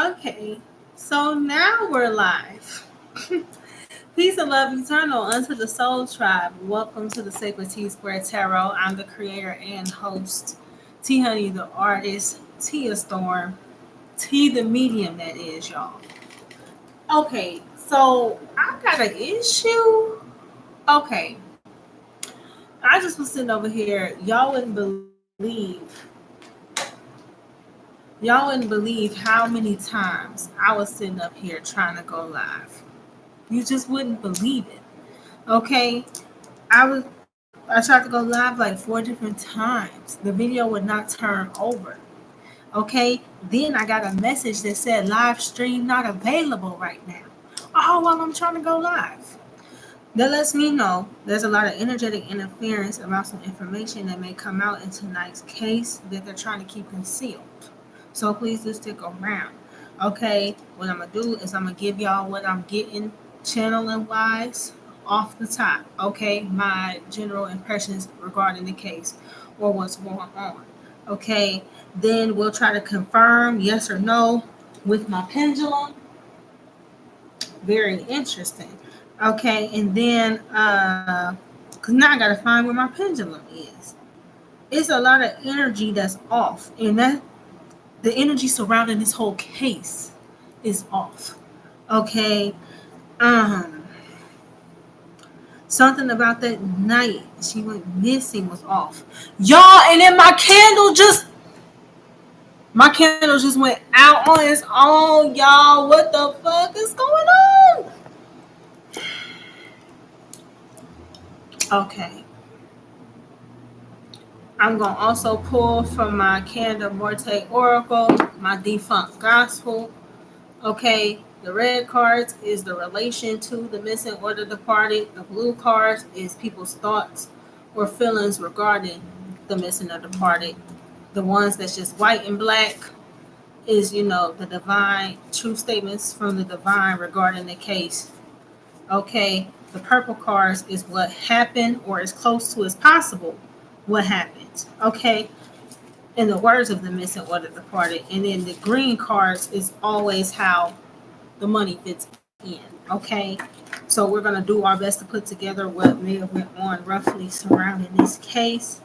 Okay, so now we're live. Peace and love eternal unto the soul tribe. Welcome to the Sacred T Square Tarot. I'm the creator and host, T Honey the artist, Tia Storm, T the medium that is, y'all. Okay, so I got an issue. Okay, I just was sitting over here. Y'all wouldn't believe how many times I was sitting up here trying to go live. You just wouldn't believe it. Okay, I tried to go live like 4 different times. The video would not turn over. Okay, then I got a message that said live stream not available right now. Oh, well, I'm trying to go live. That lets me know there's a lot of energetic interference about some information that may come out in tonight's case that they're trying to keep concealed. So please just stick around. Okay, what I'm gonna do is I'm gonna give y'all what I'm getting channeling wise off the top. Okay, my general impressions regarding the case or what's going on. Okay, then we'll try to confirm yes or no with my pendulum. Very interesting. Okay, and then cause now I gotta find where my pendulum is. It's a lot of energy that's off, and that the energy surrounding this whole case is off. Okay. Um Something about that night she went missing was off. Y'all, and then my candle just went out on its own, y'all. What the fuck is going on? Okay. I'm gonna also pull from my Candle Morte Oracle, my defunct gospel. Okay, the red cards is the relation to the missing or the departed. The blue cards is people's thoughts or feelings regarding the missing or departed. The ones that's just white and black is, the divine, true statements from the divine regarding the case. Okay, the purple cards is what happened or as close to as possible what happened. Okay, in the words of the missing or the departed. And then the green cards is always how the money fits in. Okay, so we're gonna do our best to put together what may have went on roughly surrounding this case.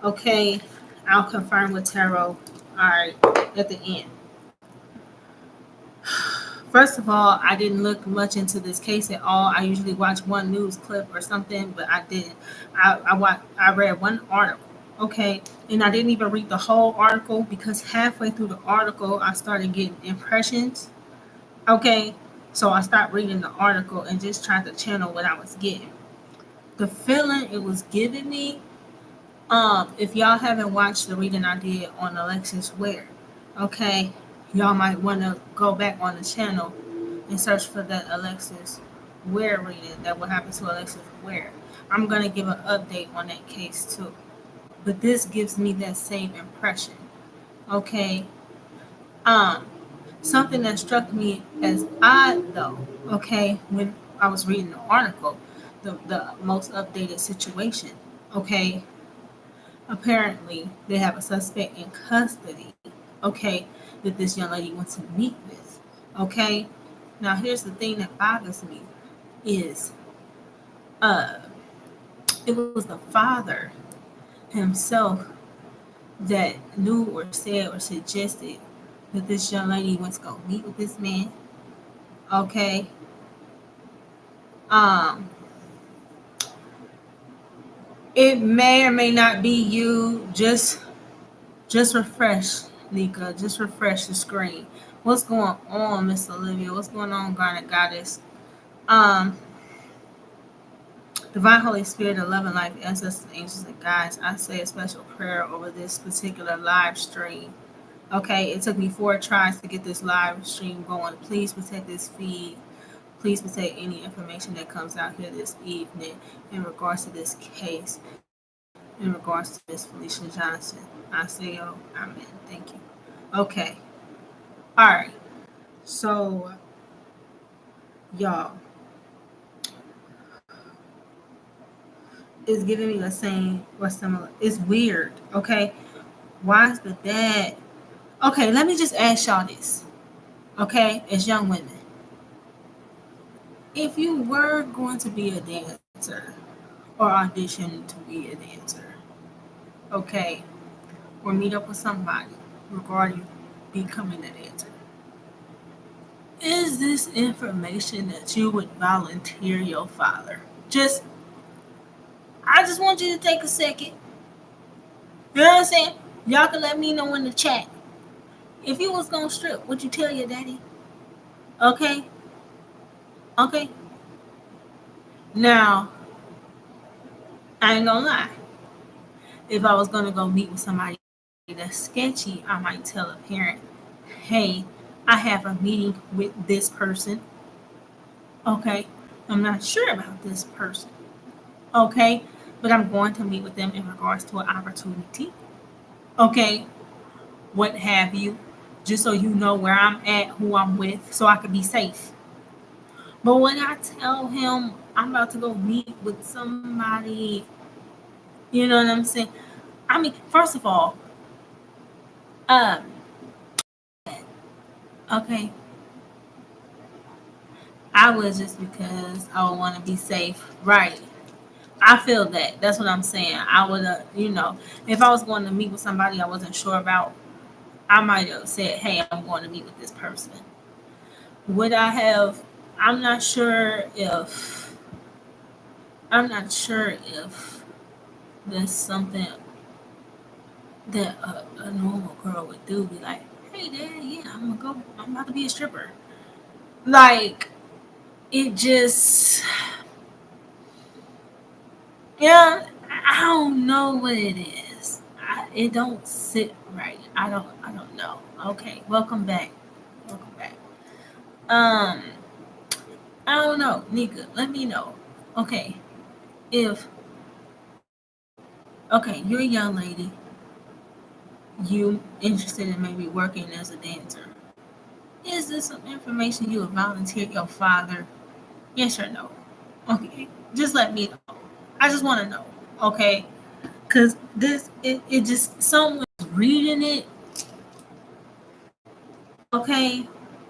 Okay, I'll confirm with tarot. All right, at the end. First of all, I didn't look much into this case at all. I usually watch one news clip or something, but I didn't. I read one article. Okay, and I didn't even read the whole article because halfway through the article I started getting impressions. Okay, so I stopped reading the article and just tried to channel what I was getting. The feeling it was giving me, if y'all haven't watched the reading I did on Alexis Ware, okay, y'all might want to go back on the channel and search for that Alexis Ware reading that will happen to Alexis Ware. I'm gonna give an update on that case too. But this gives me that same impression. Okay. Um, Something that struck me as odd though, okay, when I was reading the article, the most updated situation, okay, apparently they have a suspect in custody, okay, that this young lady went to meet with, okay. Now here's the thing that bothers me is uh it was the father himself that knew or said or suggested that this young lady went to go meet with this man. Okay. Um, it may or may not be you. Just refresh, Nika. Just refresh the screen. What's going on, Miss Olivia? What's going on, Garnet Goddess? Um, Divine Holy Spirit, the love and life, ancestors, angels, and guides. I say a special prayer over this particular live stream. Okay, it took me 4 tries to get this live stream going. Please protect this feed. Please protect any information that comes out here this evening in regards to this case, in regards to Miss Felicia Johnson. I say, yo, amen. Thank you. Okay. All right. So, y'all, it's giving me the same or similar. It's weird. Okay. Why is the dad? Okay, let me just ask y'all this. Okay, as young women, if you were going to be a dancer or audition to be a dancer, okay, or meet up with somebody regarding becoming a dancer, is this information that you would volunteer your father? Just, I just want you to take a second. You know what I'm saying? Y'all can let me know in the chat. If you was gonna strip, would you tell your daddy? Okay, okay. Now, I ain't gonna lie. If I was gonna go meet with somebody that's sketchy, I might tell a parent, hey, I have a meeting with this person. Okay, I'm not sure about this person. Okay, but I'm going to meet with them in regards to an opportunity. Okay, what have you, just so you know where I'm at, who I'm with, so I can be safe. But when I tell him I'm about to go meet with somebody, you know what I'm saying? I mean, first of all, um, okay, I was just because I would want to be safe, right? I feel that. That's what I'm saying. I would, if I was going to meet with somebody I wasn't sure about, I might have said, "Hey, I'm going to meet with this person." Would I have? I'm not sure if. I'm not sure if there's something that a normal girl would do. Be like, "Hey, Dad, yeah, I'm gonna go. I'm about to be a stripper." Like, it just, yeah, I don't know what it is. It don't sit right. I don't know. Okay, welcome back. Welcome back. Um, I don't know, Nika. Let me know. Okay, if okay, you're a young lady, you interested in maybe working as a dancer. Is this some information you would volunteer your father? Yes or no? Okay, just let me know. I just want to know. Okay, because it just someone's reading it. Okay,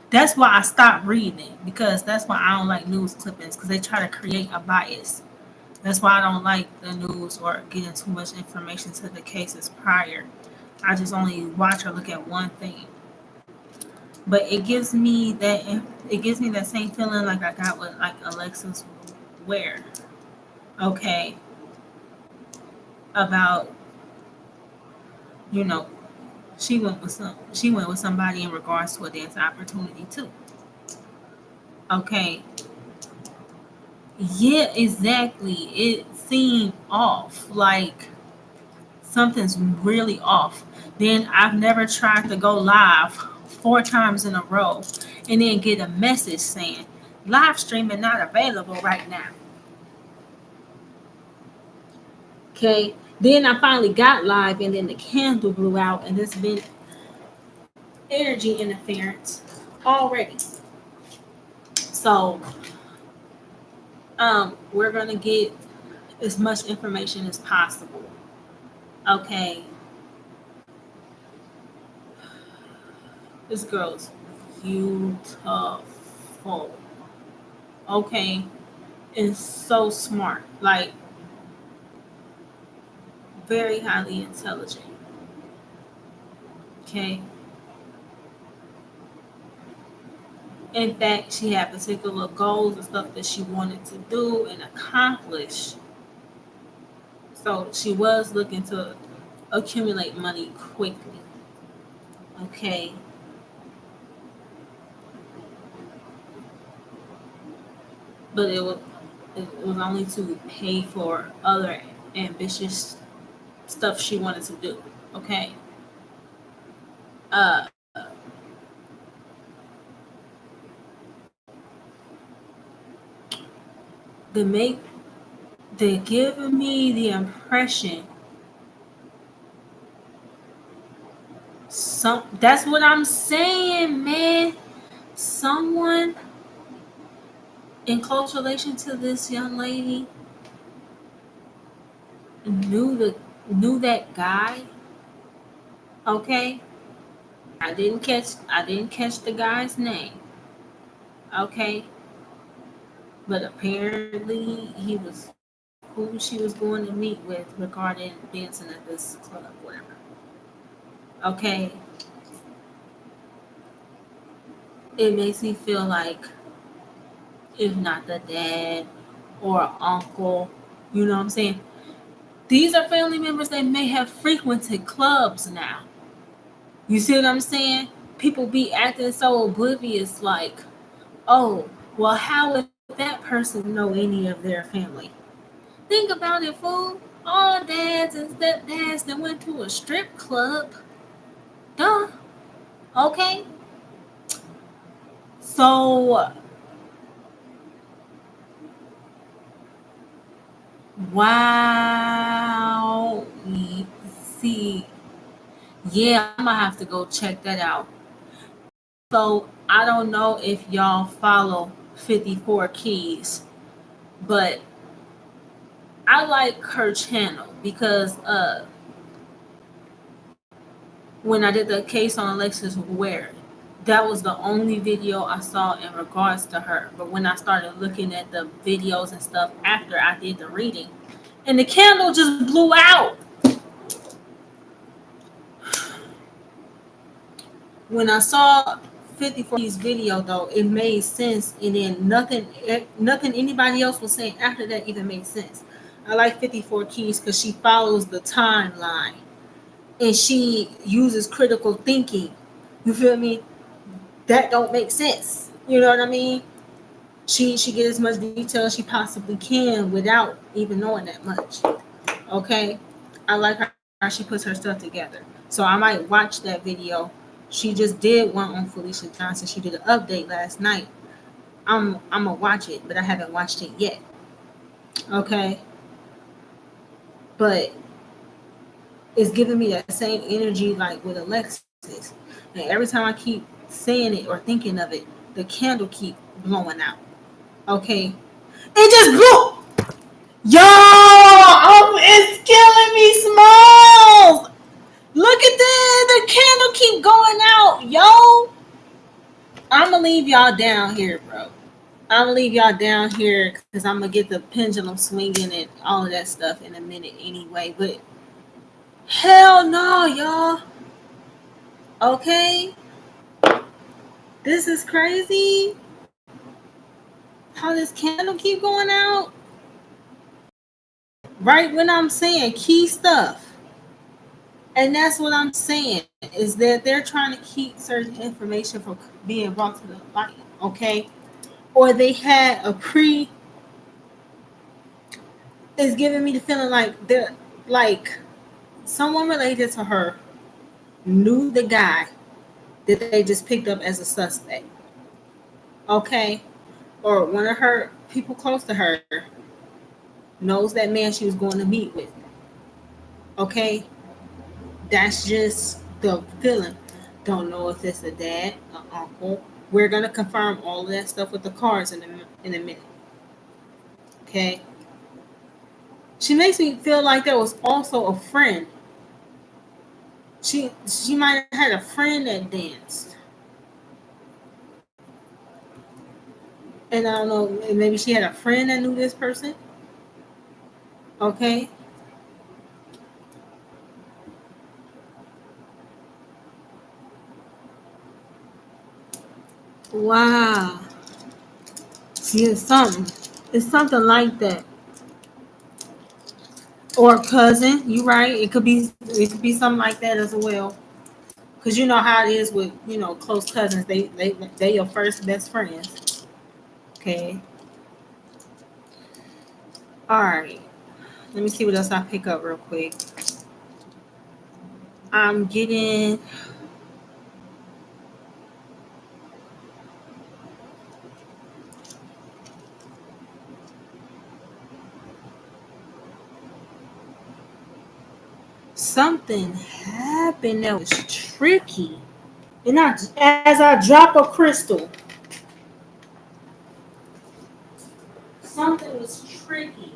that's why I stopped reading it, because that's why I don't like news clippings, because they try to create a bias. That's why I don't like the news or getting too much information to the cases prior. I just only watch or look at one thing. But it gives me that same feeling like I got with like Alexis Ware. Okay, about, you know, she went with somebody in regards to a dance opportunity too. Okay, yeah, exactly. It seemed off. Like something's really off. Then I've never tried to go live 4 times in a row and then get a message saying live streaming not available right now. Okay. Then I finally got live and then the candle blew out and there's been energy interference already. So we're gonna get as much information as possible. Okay. This girl's beautiful. Okay. And so smart. Like very highly intelligent. Okay. In fact, she had particular goals and stuff that she wanted to do and accomplish. So she was looking to accumulate money quickly. Okay. But it was only to pay for other ambitious stuff she wanted to do. Okay. Uh they make they're giving me the impression that's what I'm saying, man. Someone in close relation to this young lady knew the knew that guy, okay, I didn't catch the guy's name. Okay, but apparently he was who she was going to meet with regarding dancing at this club, whatever. Okay, it makes me feel like if not the dad or uncle, you know what I'm saying? These are family members that may have frequented clubs now. You see what I'm saying? People be acting so oblivious, like, oh, well, how would that person know any of their family? Think about it, fool. All dads and stepdads that went to a strip club. Duh. Okay. So, wow. See, yeah, I'm gonna have to go check that out. So, I don't know if y'all follow 54 Keys, but I like her channel because when I did the case on Alexis Ware, that was the only video I saw in regards to her. But when I started looking at the videos and stuff after I did the reading, and the candle just blew out. When I saw 54's video though, it made sense, and then nothing anybody else was saying after that even made sense. I like 54 Keys because she follows the timeline and she uses critical thinking. You feel me? That don't make sense. You know what I mean? She get as much detail as she possibly can without even knowing that much. Okay, I like how she puts her stuff together. So I might watch that video. She just did one on Felicia Johnson. She did an update last night. I'm gonna watch it, but I haven't watched it yet. Okay, but it's giving me that same energy like with Alexis. And every time I keep saying it or thinking of it, the candle keep blowing out. Okay, it just blew. Yo, it's killing me, Smalls. Look at this. The candle keep going out. Yo, I'm gonna leave y'all down here, bro. I'm gonna leave y'all down here because I'm gonna get the pendulum swinging and all of that stuff in a minute anyway. But hell no, y'all. Okay, this is crazy. How this candle keep going out right when I'm saying key stuff. And that's what I'm saying is that they're trying to keep certain information from being brought to the light, okay? Or they had a pre. It's giving me the feeling like they're like someone related to her knew the guy that they just picked up as a suspect, okay? Or one of her people close to her knows that man she was going to meet with, okay? That's just the feeling. Don't know if it's a dad, an uncle. We're gonna confirm all of that stuff with the cards in a minute. Okay. She makes me feel like there was also a friend. She might have had a friend that danced, and I don't know. Maybe she had a friend that knew this person. Okay. Wow. See, it's something. It's something like that. Or cousin. You right. It could be. It could be something like that as well. Cause you know how it is with close cousins. They your first best friends. Okay. All right. Let me see what else I pick up real quick. I'm getting something happened that was tricky. And as I drop a crystal, something was tricky.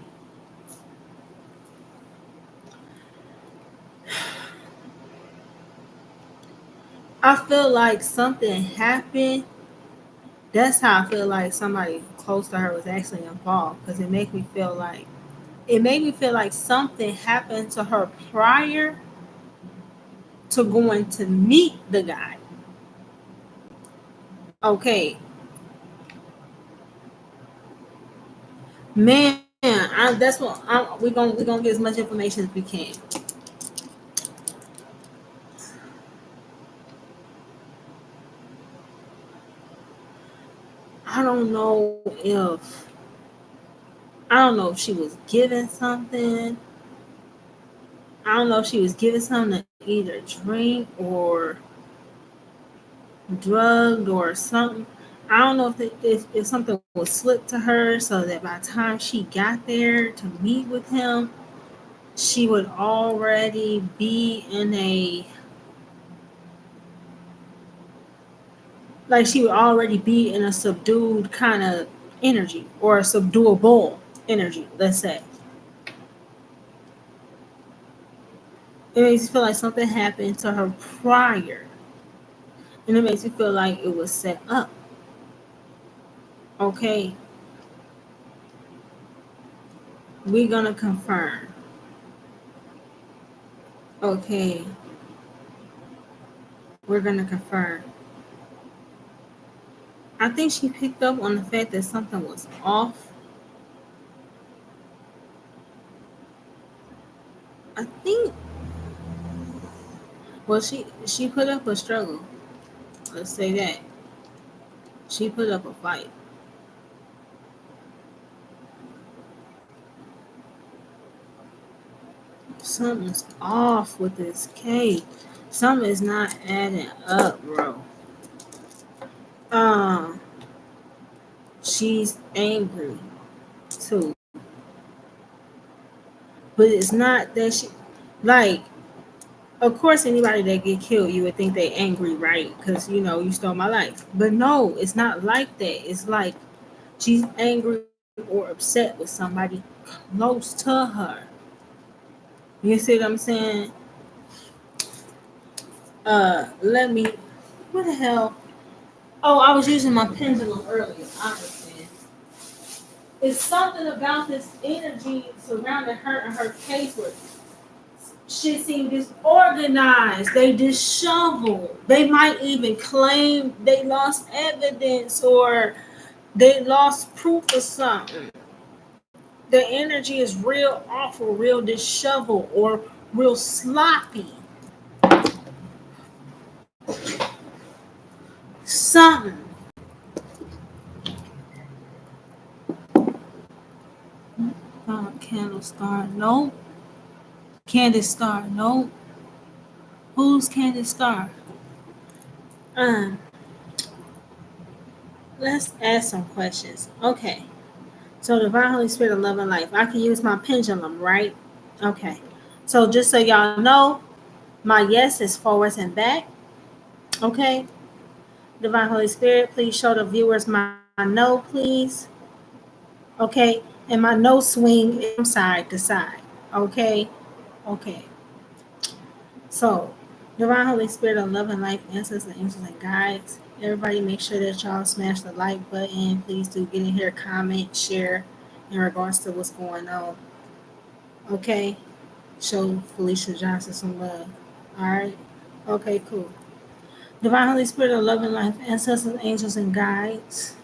I feel like something happened. That's how I feel like somebody close to her was actually involved because it made me feel like something happened to her prior to going to meet the guy. Okay, man, we're gonna get as much information as we can. I don't know if she was given something. I don't know if she was given something to either drink or drugged or something. I don't know if something was slipped to her so that by the time she got there to meet with him, she would already be in a she would already be in a subdued kind of energy or a subduable energy, let's say. It makes me feel like something happened to her prior, and it makes me feel like it was set up. Okay, we're gonna confirm. Okay, we're gonna confirm. I think she picked up on the fact that something was off. I think, well, she put up a struggle. Let's say that she put up a fight. Something's off with this cake. Something is not adding up, bro. Um, she's angry too, but it's not that she like. Of course, anybody that get killed, you would think they angry, right? Because you stole my life. But no, it's not like that. It's like she's angry or upset with somebody close to her. You see what I'm saying? Let me. What the hell? Oh, I was using my pendulum earlier. I understand. It's something about this energy surrounding her and her case where shit seemed disorganized. They disheveled. They might even claim they lost evidence or they lost proof of something. The energy is real awful, real disheveled, or real sloppy. Something. Candle Star, no. Candace Star, no. Who's Candace Star? Um, let's ask some questions. Okay. So divine Holy Spirit of love and life. I can use my pendulum, right? Okay. So just so y'all know, my yes is forwards and back. Okay. Divine Holy Spirit, please show the viewers my no, please. Okay. And my no swing is from side to side. Okay. Okay. So, divine Holy Spirit of love and life, ancestors, angels, and guides. Everybody, make sure that y'all smash the like button. Please do get in here, comment, share in regards to what's going on. Okay. Show Felicia Johnson some love. All right. Okay. Cool. Divine Holy Spirit of love and life, ancestors, angels, and guides.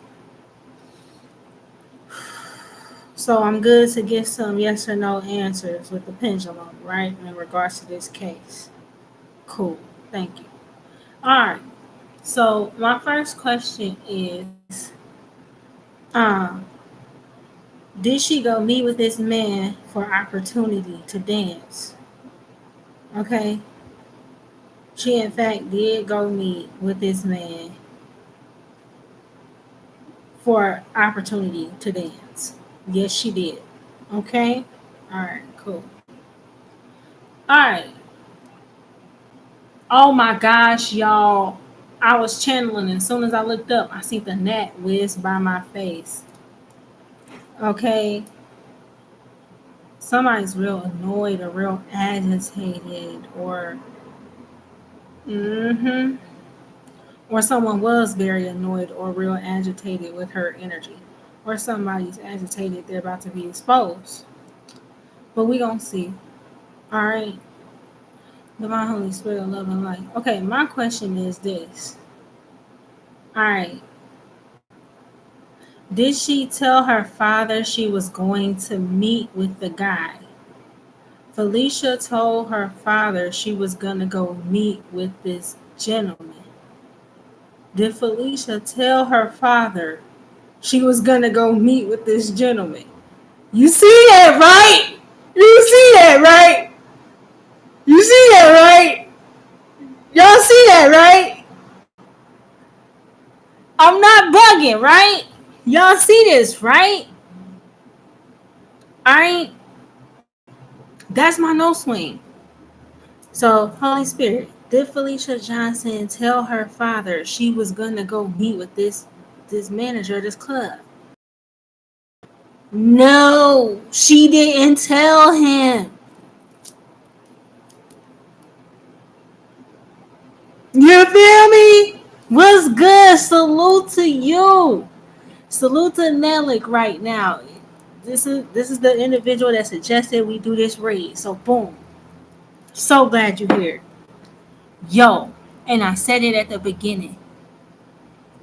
So I'm good to get some yes or no answers with the pendulum, right, in regards to this case. Cool. Thank you. All right. So my first question is, um, did she go meet with this man for opportunity to dance? Okay. She in fact did go meet with this man for opportunity to dance. Yes, she did. Okay. All right. Cool. All right. Oh my gosh, y'all. I was channeling, and as soon as I looked up, I see the gnat whiz by my face. Okay. Somebody's real annoyed or real agitated or. Mm-hmm. or someone was very annoyed or real agitated with her energy, or somebody's agitated, they're about to be exposed. But we gonna see. All right, divine Holy Spirit, love and light. Okay, my question is this. All right, did she tell her father she was going to meet with the guy? Felicia told her father she was gonna go meet with this gentleman. Did Felicia tell her father she was gonna go meet with this gentleman? You see that, right? You see that, right? You see that, right? Y'all see that, right? I'm not bugging, right? Y'all see this, right? I ain't. That's my no swing. So, Holy Spirit, did Felicia Johnson tell her father she was gonna go meet with this manager of this club? No, she didn't tell him. You feel me? What's good? Salute to you. Salute to Nelik right now. This is the individual that suggested we do this raid. So boom. So glad you're here. Yo, and I said it at the beginning.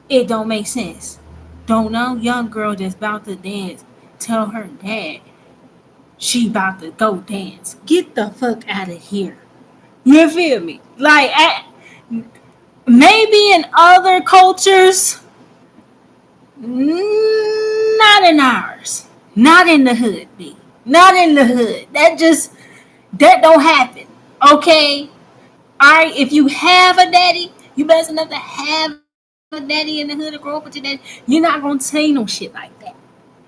It don't make sense. Don't know young girl that's about to dance. Tell her dad she about to go dance. Get the fuck out of here. You feel me? Maybe in other cultures, not in ours. Not in the hood, B. Not in the hood. That don't happen. Okay? Alright, if you have a daddy, you blessed enough to have a daddy in the hood to grow up with your daddy, you're not gonna say no shit like that.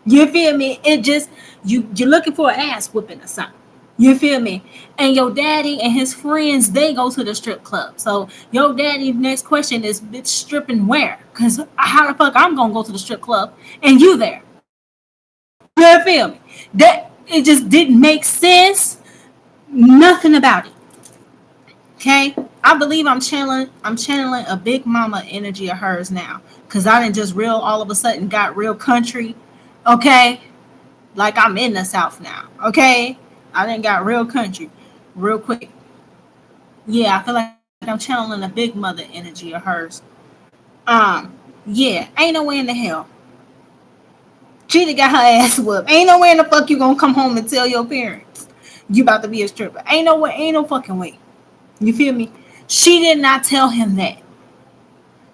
You feel me? It just you're looking for an ass whooping or something. You feel me? And your daddy and his friends, they go to the strip club. So your daddy next question is, bitch, stripping where? Cause how the fuck I'm gonna go to the strip club and you there? You feel me? That it just didn't make sense. Nothing about it. Okay? I believe I'm channeling a big mama energy of hers now. Cause I didn't just real all of a sudden got real country. Okay? Like I'm in the South now. Okay? I didn't got real country real quick. Yeah, I feel like I'm channeling a big mother energy of hers. Um, yeah, ain't no way in the hell. She got her ass whooped. Ain't no way in the fuck you gonna come home and tell your parents you about to be a stripper. Ain't no way, ain't no fucking way. You feel me? She did not tell him that.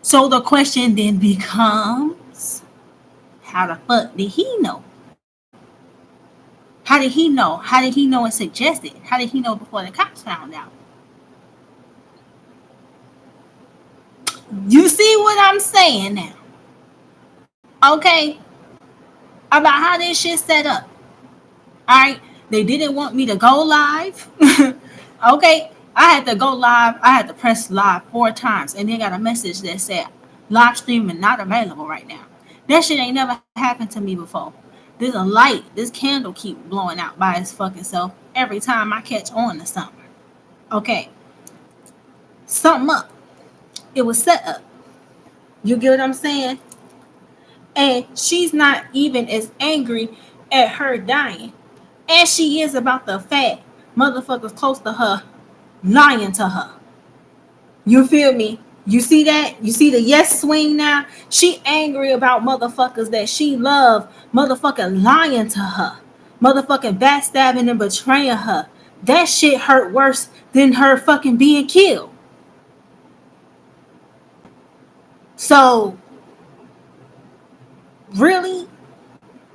So the question then becomes, how the fuck did he know? How did he know? How did he know and suggest it? How did he know before the cops found out? You see what I'm saying now? Okay? About how this shit set up. Alright? They didn't want me to go live. Okay? I had to go live. I had to press live 4 times and then got a message that said live streaming not available right now. That shit ain't never happened to me before. There's a light, this candle keep blowing out by its fucking self every time I catch on to something. Okay. Something up. It was set up. You get what I'm saying? And she's not even as angry at her dying as she is about the fact motherfuckers close to her lying to her. You feel me? You see that? You see the yes swing now? She angry about motherfuckers that she love motherfucking lying to her. Motherfucking backstabbing and betraying her. That shit hurt worse than her fucking being killed. So, really?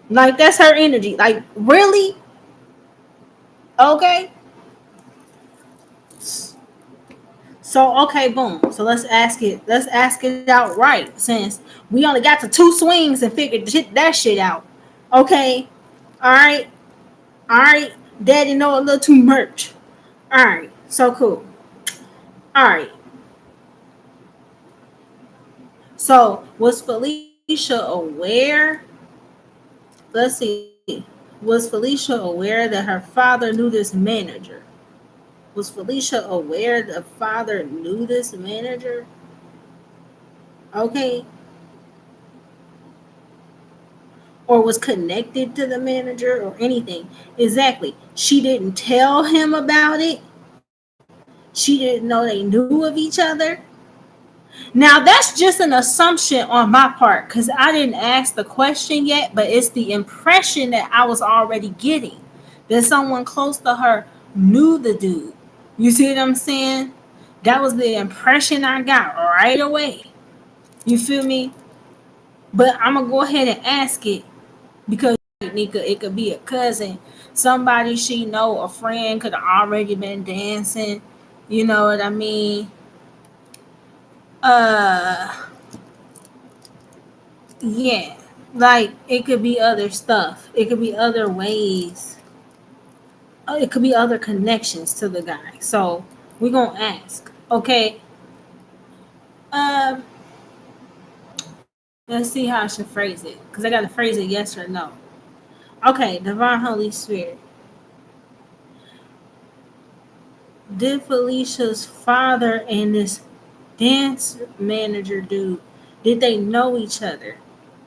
Like, that's her energy. Like, really? Okay. So okay, boom. So let's ask it. Let's ask it out right. Since we only got to 2 swings and figured that shit out. Okay. All right. All right. Daddy know a little too much. All right. So cool. All right. So was Felicia aware? Let's see. Was Felicia aware that her father knew this manager? Was Felicia aware the father knew this manager? Okay, or was connected to the manager or anything. Exactly. She didn't tell him about it. She didn't know they knew of each other. Now that's just an assumption on my part because I didn't ask the question yet, but it's the impression that I was already getting that someone close to her knew the dude. You see what I'm saying? That was the impression I got right away. You feel me? But I'm gonna go ahead and ask it because Nika, it could be a cousin, somebody she know, a friend could have already been dancing. You know what I mean? Uh, yeah, like it could be other stuff. It could be other ways. It could be other connections to the guy. So we're gonna ask. Okay. Um, let's see how I should phrase it because I got to phrase it yes or no. Okay, Divine Holy Spirit. Did Felicia's father and this dance manager dude, did they know each other?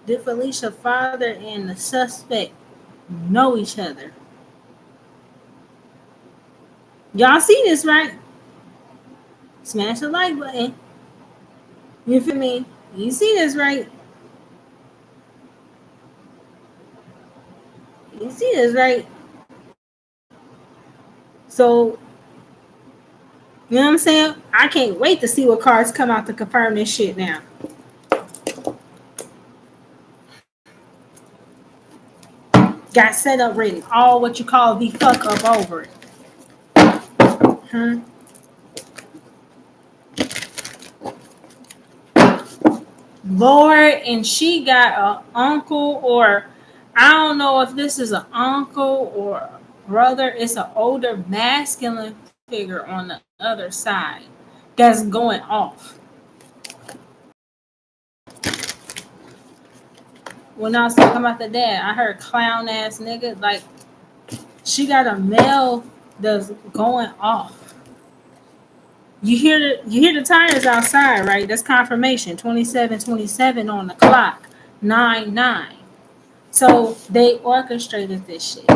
Did Felicia's father and the suspect know each other? Y'all see this, right? Smash the like button. You feel me? You see this, right? You see this, right? So, you know what I'm saying? I can't wait to see what cards come out to confirm this shit now. Got set up written. All what you call the fuck up over it. Huh? Lord, and she got a uncle, or I don't know if this is an uncle or a brother. It's an older masculine figure on the other side that's going off. When I was talking about the dad, I heard clown ass nigga. Like she got a male that's going off. You hear the tires outside, right? That's confirmation. 27:27 on the clock. 9:9. So they orchestrated this shit.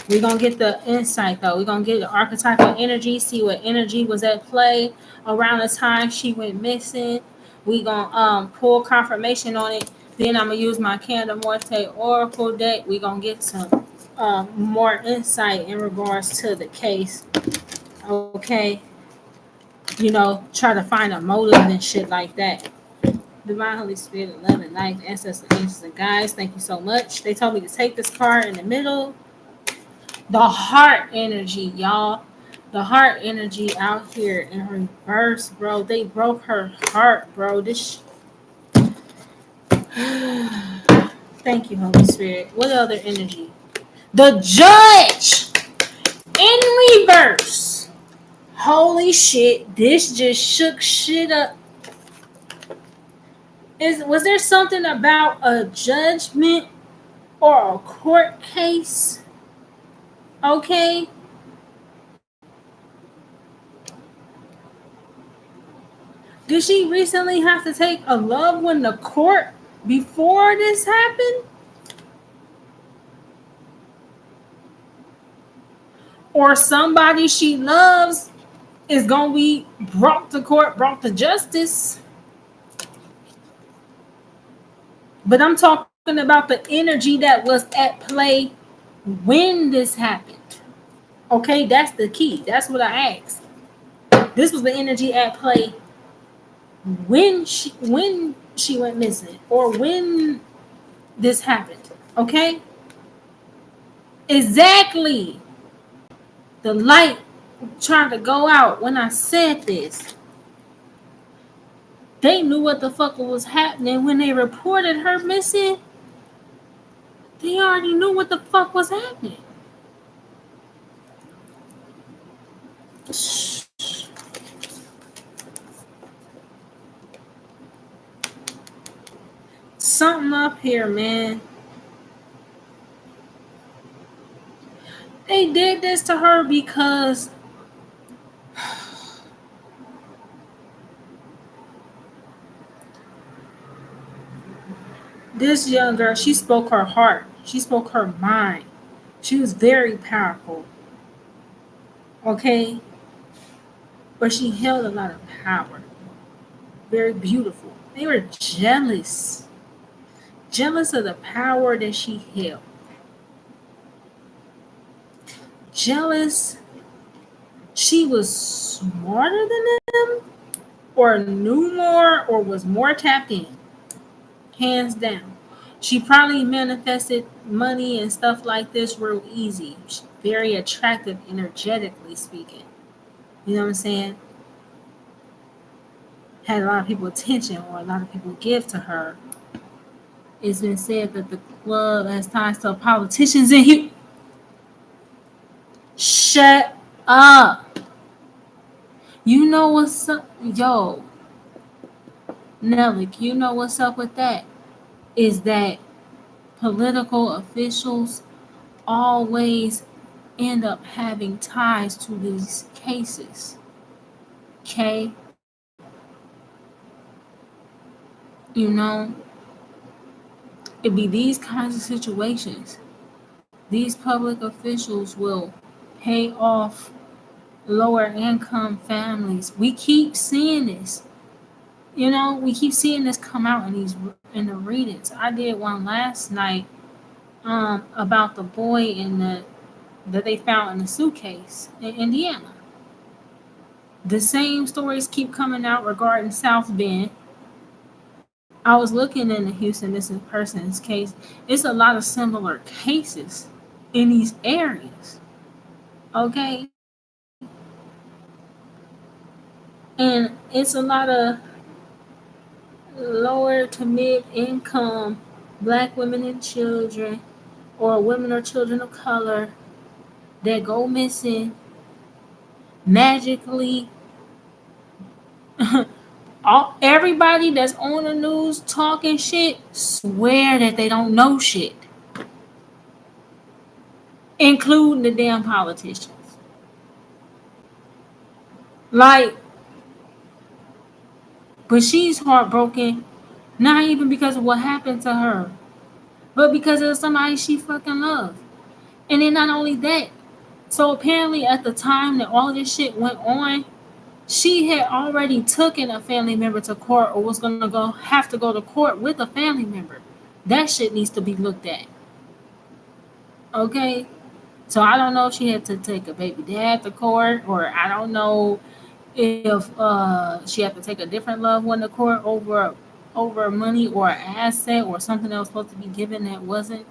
We're gonna get the insight though. We're gonna get the archetypal energy, see what energy was at play around the time she went missing. We gonna pull confirmation on it. Then I'm gonna use my Candle Morte Oracle deck. We gonna get some more insight in regards to the case. Okay, try to find a motive and shit like that. Divine Holy Spirit, love and life, ancestors, angels, and guides. Thank you so much. They told me to take this card in the middle. The heart energy, y'all. The heart energy out here in reverse, bro. They broke her heart, bro. This. Thank you, Holy Spirit. What other energy? The judge in reverse. Holy shit! This just shook shit up. Was there something about a judgment or a court case? Okay. Did she recently have to take a loved one to court before this happened? Or somebody she loves is going to be brought to court, brought to justice? But I'm talking about the energy that was at play when this happened. Okay, that's the key. That's what I asked. This was the energy at play when she went missing or when this happened. Okay? Exactly. The light trying to go out when I said this. They knew what the fuck was happening when they reported her missing. They already knew what the fuck was happening. Something up here, man. They did this to her because This young girl, she spoke her heart. She spoke her mind. She was very powerful. Okay? But she held a lot of power. Very beautiful. They were jealous. Jealous of the power that she held. Jealous she was smarter than them or knew more or was more tapped in. Hands down. She probably manifested money and stuff like this real easy. Very attractive, energetically speaking. You know what I'm saying? Had a lot of people attention or a lot of people give to her. It's been said that the club has ties to politicians in here. Shut up. You know what's up? Yo, Nelly, you know what's up with that? Is that political officials always end up having ties to these cases. Okay? You know, it be these kinds of situations. These public officials will pay off lower income families. We keep seeing this. You know, we keep seeing this come out in the readings. I did one last night about the boy that they found in the suitcase in Indiana. The same stories keep coming out regarding South Bend. I was looking in the Houston missing persons case. It's a lot of similar cases in these areas. Okay? And it's a lot of lower to mid income black women and children or women or children of color that go missing magically. Everybody that's on the news talking shit swear that they don't know shit, including the damn politicians. Like, but she's heartbroken, not even because of what happened to her, but because of somebody she fucking loved. And then not only that, so apparently at the time that all of this shit went on, she had already taken a family member to court or was gonna have to go to court with a family member. That shit needs to be looked at. Okay? So I don't know if she had to take a baby dad to court, or I don't know if she had to take a different loved one to court over money or an asset or something that was supposed to be given that wasn't.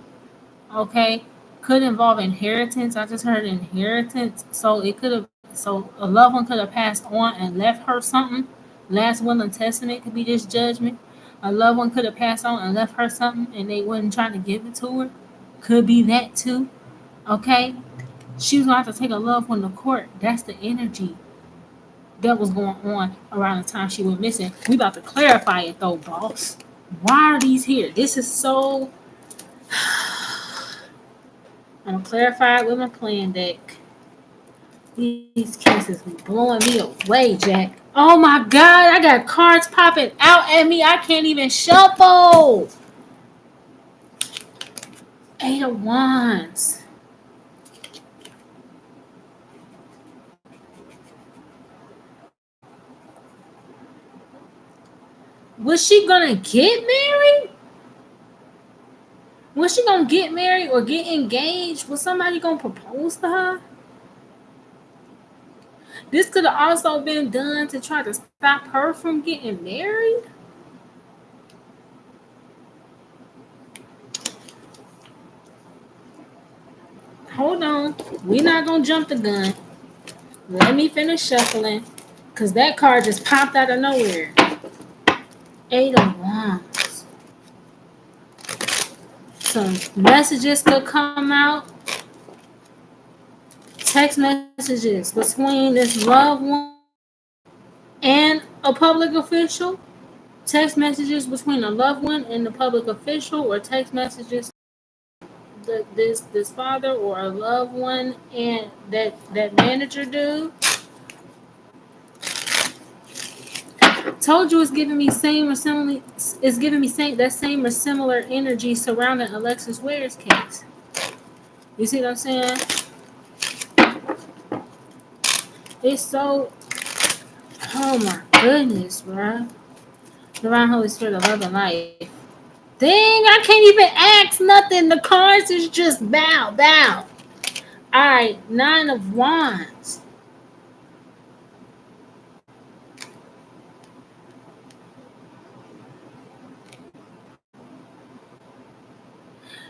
Okay, could involve inheritance. I just heard inheritance, so it could have. So a loved one could have passed on and left her something. Last will and testament could be this judgment. A loved one could have passed on and left her something, and they wasn't trying to give it to her. Could be that too. Okay, she was gonna have to take a loved one to court. That's the energy that was going on around the time she went missing. We about to clarify it though, boss. Why are these here? This is so. I'm gonna clarify it with my plan deck. These cases be blowing me away, Jack. Oh my god, I got cards popping out at me. I can't even shuffle. 8 of Wands. Was she gonna get married? Was she gonna get married or get engaged? Was somebody gonna propose to her? This could have also been done to try to stop her from getting married. Hold on. We're not gonna jump the gun. Let me finish shuffling. Cause that card just popped out of nowhere. 8 of Wands. Some messages could come out. Text messages between this loved one and a public official. Text messages between a loved one and the public official, or text messages this father or a loved one and that manager dude. Told you it's giving me same or similar. It's giving me same or similar energy surrounding Alexis Ware's case. You see what I'm saying? It's so. Oh my goodness, bro. Divine Holy Spirit, the love of life. Dang, I can't even ask nothing. The cards is just bow, bow. All right, Nine of Wands.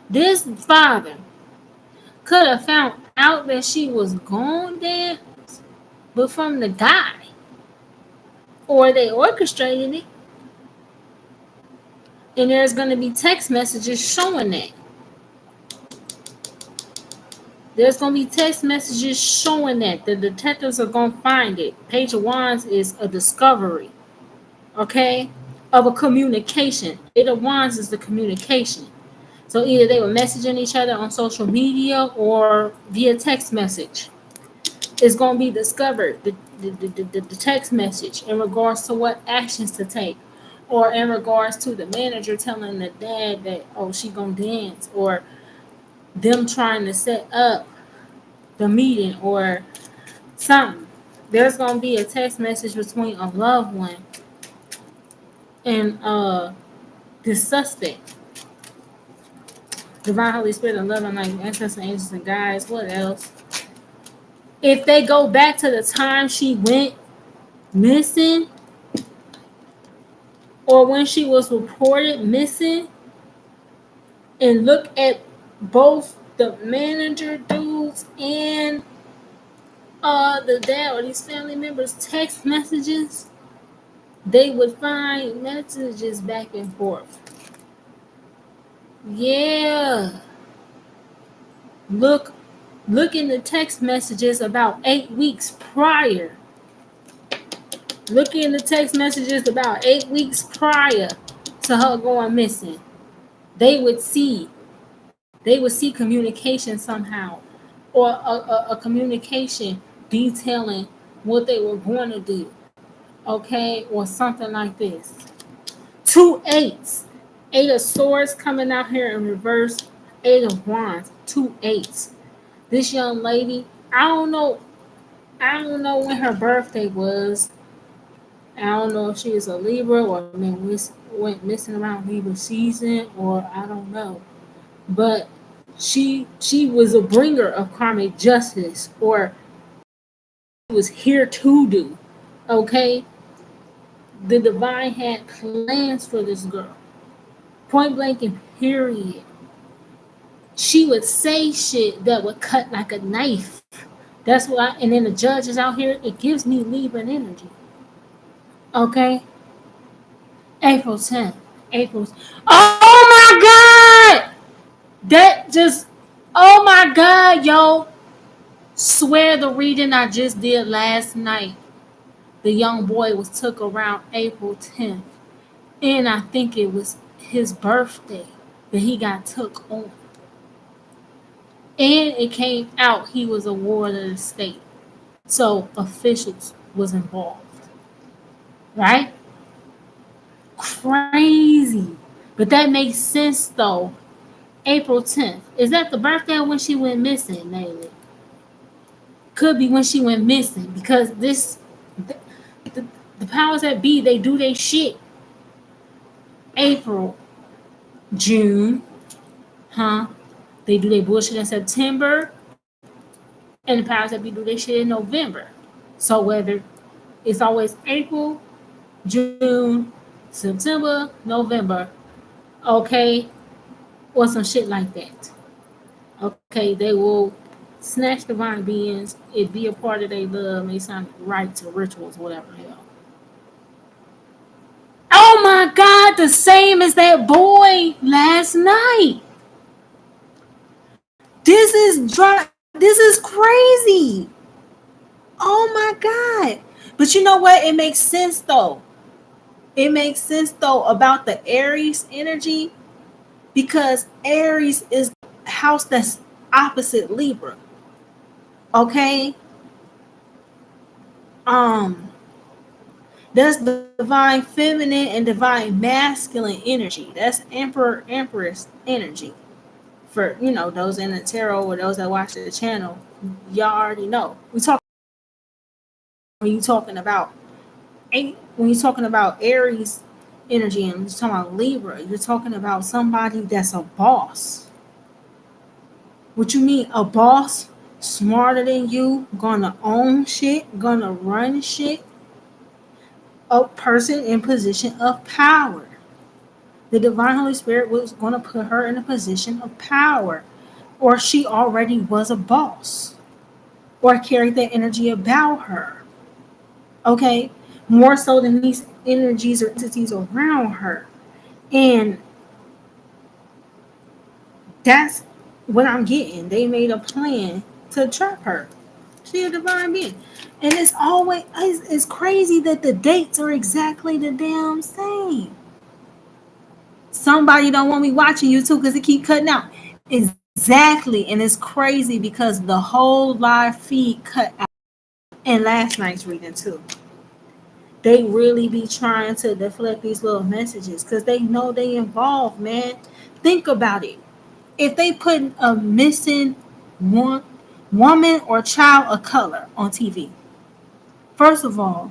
This father could have found out that she was gone there, but from the guy, or they orchestrated it, and there's going to be text messages showing that. There's going to be text messages showing that. The detectives are going to find it. Page of Wands is a discovery, okay, of a communication. Eight of Wands is the communication. So either they were messaging each other on social media or via text message. It's going to be discovered, the text message, in regards to what actions to take, or in regards to the manager telling the dad that, oh, she going to dance, or them trying to set up the meeting or something. There's going to be a text message between a loved one and the suspect. Divine Holy Spirit and love and life, ancestors, angels, and guides. What else? If they go back to the time she went missing, or when she was reported missing, and look at both the manager dudes and the dad or these family members' text messages, they would find messages back and forth. Yeah. Look in the text messages about 8 weeks prior. Look in the text messages about 8 weeks prior to her going missing. They would see communication somehow, or a communication detailing what they were going to do, okay, or something like this. 2 8s, 8 of Swords coming out here in reverse, 8 of Wands, 2 8s. This young lady, I don't know when her birthday was. I don't know if she is a Libra or went missing around Libra season, or I don't know. But she was a bringer of karmic justice, or was here to do. Okay? The divine had plans for this girl. Point blank and period. She would say shit that would cut like a knife. That's why, and then the judges out here, it gives me Libra energy. Okay? April 10th. April's. Oh my God! That just, oh my God, yo. Swear the reading I just did last night. The young boy was took around April 10th. And I think it was his birthday that he got took on. And it came out he was a ward of the state. So officials was involved. Right? Crazy. But that makes sense though. April 10th. Is that the birthday when she went missing, Nayli? Could be when she went missing, because the, the powers that be, they do their shit. April, June, huh? They do their bullshit in September, and the powers that be do their shit in November. So whether it's always April, June, September, November, okay, or some shit like that. Okay, they will snatch divine beings, it be a part of their love, may sound right to rituals, whatever the hell. Oh my God, the same as that boy last night. This is crazy. Oh my God. But you know what? It makes sense though. It makes sense though about the Aries energy, because Aries is the house that's opposite Libra. Okay? Um That's divine feminine and divine masculine energy. That's emperor empress energy. For those in the tarot or those that watch the channel, y'all already know. We talk when you talking about when you're talking about Aries energy and you're talking about Libra, you're talking about somebody that's a boss. What you mean a boss? Smarter than you, gonna own shit, gonna run shit, a person in position of power. The divine Holy Spirit was going to put her in a position of power, or she already was a boss, or carried that energy about her. Okay, more so than these energies or entities around her, and that's what I'm getting. They made a plan to trap her. She a divine being, and it's crazy that the dates are exactly the damn same. Somebody don't want me watching you too because it keep cutting out. Exactly, and it's crazy because the whole live feed cut out. And last night's reading too. They really be trying to deflect these little messages because they know they involved, man. Think about it. If they put a missing one woman or child of color on TV, first of all,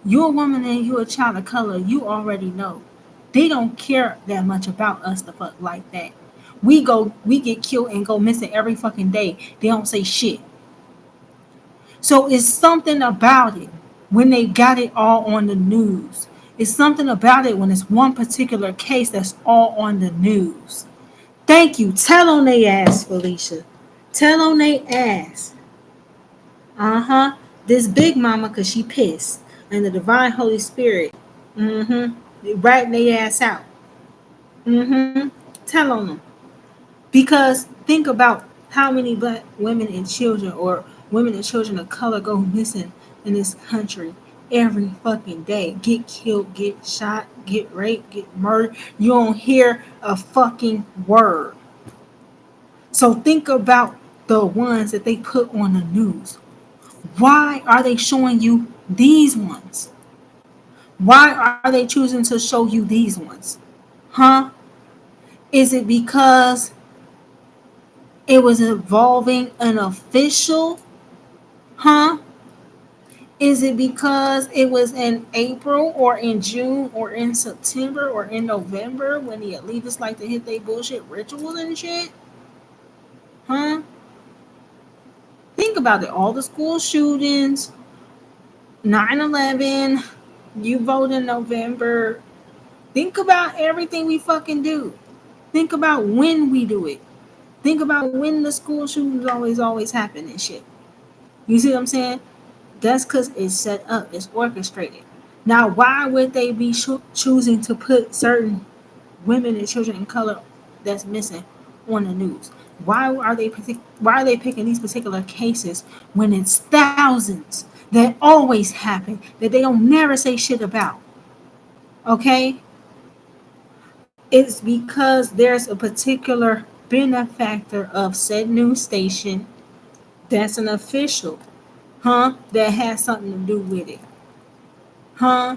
you're a woman and you're a child of color, you already know. They don't care that much about us the fuck like that. We get killed and go missing every fucking day. They don't say shit. So it's something about it when they got it all on the news. It's something about it when it's one particular case that's all on the news. Thank you. Tell on they ass, Felicia. Tell on they ass. Uh-huh. This big mama, cause she pissed. And the divine Holy Spirit. Mm-hmm. Ratting they ass out. Mm-hmm. Tell on them. Because think about how many black women and children or women and children of color go missing in this country every fucking day. Get killed, get shot, get raped, get murdered. You don't hear a fucking word. So think about the ones that they put on the news. Why are they showing you these ones? Why are they choosing to show you these ones? Huh? Is it because it was involving an official? Huh? Is it because it was in April or in June or in September or in November when the elitists like to hit their bullshit rituals and shit? Huh? Think about it. All the school shootings, 9/11, you vote in November. Think about everything we fucking do. Think about when we do it. Think about when the school shootings always happen and shit. You see what I'm saying? That's because it's set up, it's orchestrated. Now, why would they be choosing to put certain women and children in color that's missing on the news? Why are they picking these particular cases when it's thousands that always happen that they don't never say shit about? Okay, it's because there's a particular benefactor of said news station that's an official, that has something to do with it, huh?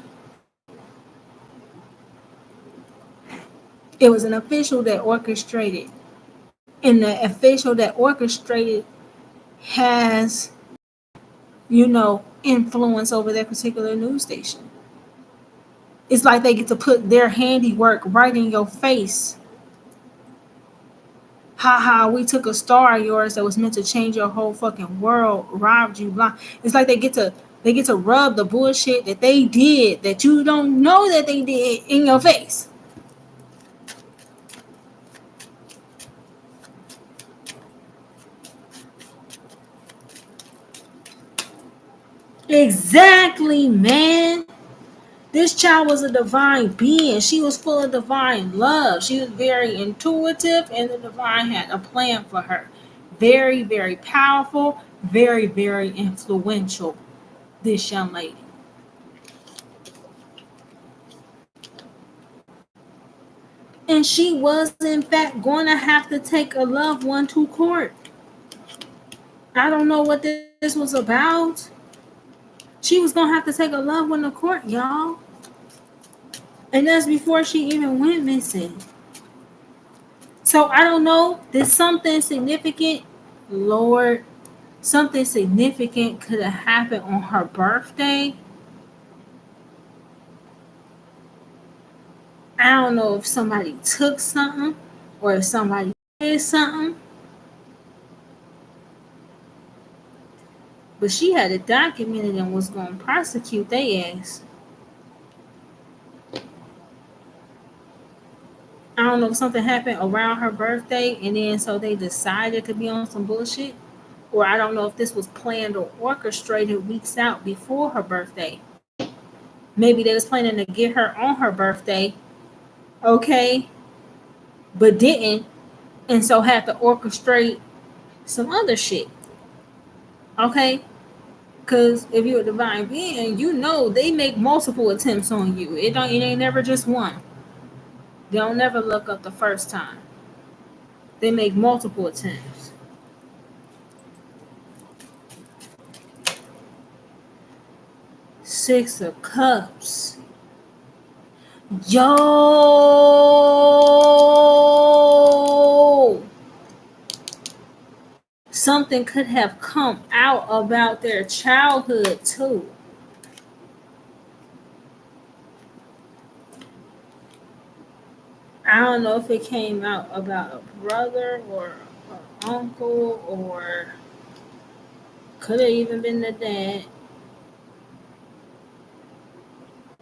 It was an official that orchestrated, and the official that orchestrated has, influence over that particular news station. It's like they get to put their handiwork right in your face. Ha, we took a star of yours that was meant to change your whole fucking world, robbed you blind. It's like they get to rub the bullshit that they did that you don't know that they did in your face. Exactly, man. This child was a divine being. She was full of divine love. She was very intuitive, and the divine had a plan for her. Very, very powerful, very, very influential. This young lady. And she was, in fact, going to have to take a loved one to court. I don't know what this was about. She was gonna have to take a loved one to court, y'all. And that's before she even went missing. So I don't know. Did something significant, Lord, something significant could have happened on her birthday? I don't know if somebody took something or if somebody did something, but she had it documented and was going to prosecute their ass. I don't know if something happened around her birthday and then so they decided to be on some bullshit. Or I don't know if this was planned or orchestrated weeks out before her birthday. Maybe they was planning to get her on her birthday, okay, but didn't, and so had to orchestrate some other shit, okay? Because if you're a divine being, you know they make multiple attempts on you. It ain't never just one. They don't never look up the first time. They make multiple attempts. Six of Cups. Yo! Something could have come out about their childhood too. I don't know if it came out about a brother or an uncle or could have even been the dad.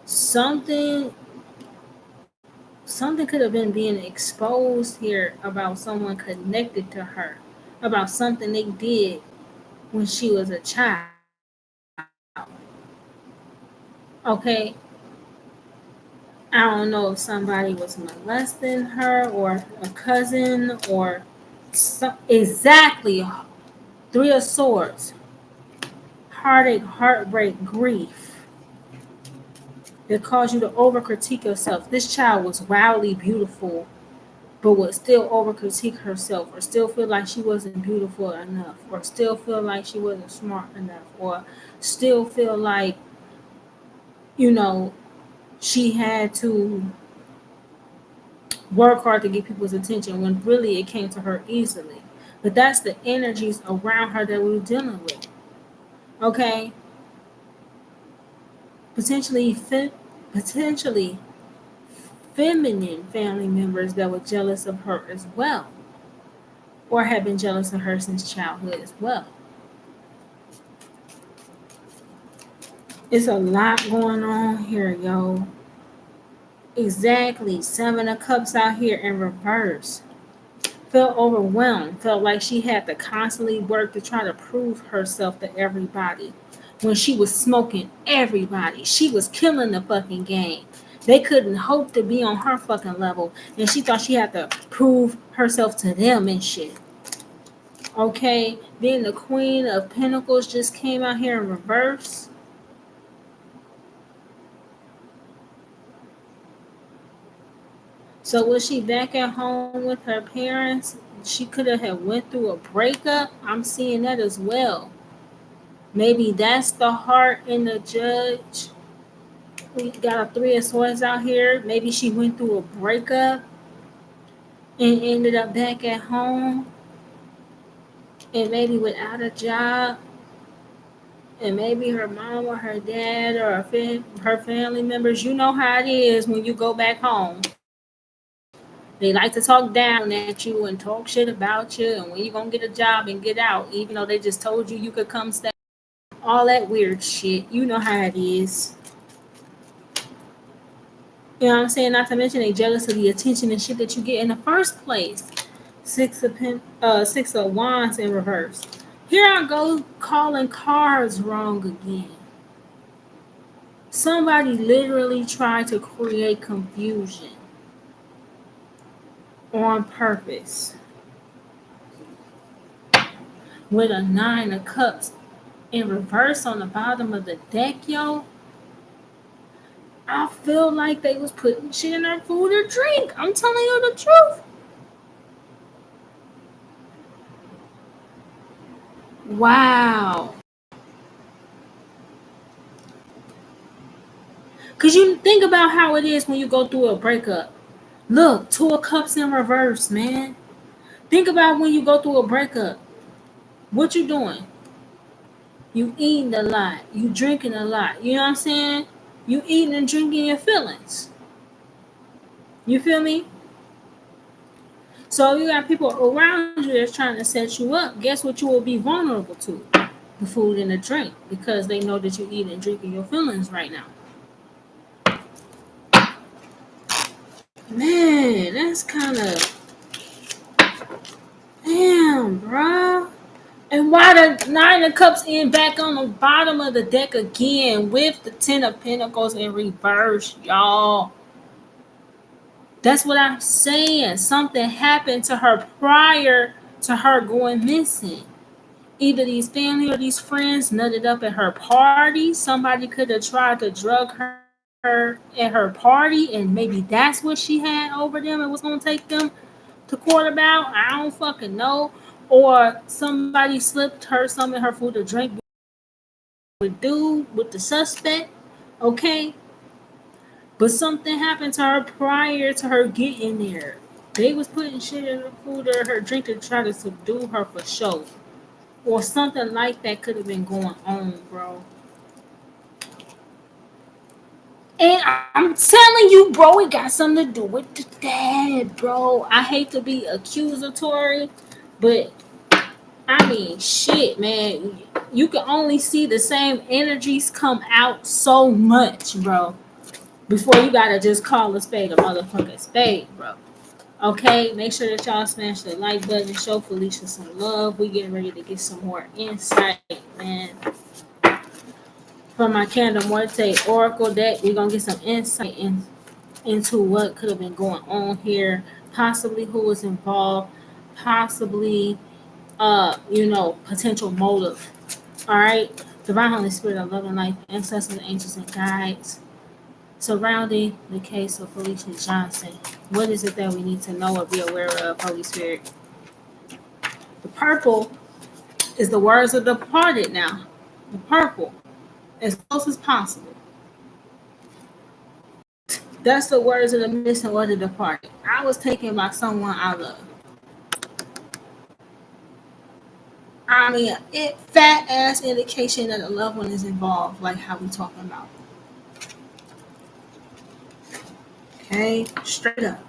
Something something could have been being exposed here about someone connected to her, about something they did when she was a child. Okay, I don't know if somebody was molesting her or a cousin or exactly. Three of Swords, heartache, heartbreak, grief that caused you to overcritique yourself. This child was wildly beautiful, but would still overcritique herself, or still feel like she wasn't beautiful enough, or still feel like she wasn't smart enough, or still feel like, you know, she had to work hard to get people's attention when really it came to her easily. But that's the energies around her that we were dealing with. Okay? Potentially, potentially feminine family members that were jealous of her as well, or have been jealous of her since childhood as well. It's a lot going on here, yo. Exactly. Seven of Cups out here in reverse. Felt overwhelmed. Felt like she had to constantly work to try to prove herself to everybody. When she was smoking everybody, she was killing the fucking game. They couldn't hope to be on her fucking level, and she thought she had to prove herself to them and shit. Okay, then the Queen of Pentacles just came out here in reverse. So was she back at home with her parents? She could have went through a breakup. I'm seeing that as well. Maybe that's the heart in the judge. We got a three of swords out here. Maybe she went through a breakup and ended up back at home and maybe without a job. And maybe her mom or her dad or her family members, you know how it is when you go back home. They like to talk down at you and talk shit about you and when you gonna get a job and get out, even though they just told you you could come stay. All that weird shit. You know how it is. You know what I'm saying? Not to mention they jealous of the attention and shit that you get in the first place. Six of Wands in reverse. Here I go calling cards wrong again. Somebody literally tried to create confusion on purpose with a nine of cups in reverse on the bottom of the deck, yo. I feel like they was putting shit in her food or drink. I'm telling you the truth. Wow. Cause you think about how it is when you go through a breakup. Look, two of cups in reverse, man. Think about when you go through a breakup. What you doing? You eating a lot. You drinking a lot. You know what I'm saying? You eating and drinking your feelings. You feel me? So you got people around you that's trying to set you up. Guess what you will be vulnerable to? The food and the drink. Because they know that you eat and drinking your feelings right now. Man, that's kind of damn, bruh. And why the Nine of Cups end back on the bottom of the deck again with the Ten of Pentacles in reverse, y'all? That's what I'm saying. Something happened to her prior to her going missing. Either these family or these friends nutted up at her party. Somebody could have tried to drug her at her party, and maybe that's what she had over them and was gonna take them to court about. I don't fucking know. Or somebody slipped her some in her food to drink with dude with the suspect. Okay, but something happened to her prior to her getting there. They was putting shit in her food or her drink to try to subdue her for show. Or something like that could have been going on, bro. And I'm telling you, bro, it got something to do with the dad, bro. I hate to be accusatory, but I mean, shit, man. You can only see the same energies come out so much, bro. Before you gotta just call a spade a motherfucking spade, bro. Okay, make sure that y'all smash the like button, show Felicia some love. We getting ready to get some more insight, man. From my Candle Muerte Oracle deck, we're gonna get some insight into what could have been going on here, possibly who was involved, possibly potential motive. All right. Divine Holy Spirit of love and life, ancestors, angels, and guides. Surrounding the case of Felicia Johnson. What is it that we need to know or be aware of, Holy Spirit? The purple is the words of the departed now. The purple, as close as possible. That's the words of the missing or the departed. I was taken by someone I love. I mean, it fat ass indication that a loved one is involved, like how we talking about. Okay, straight up.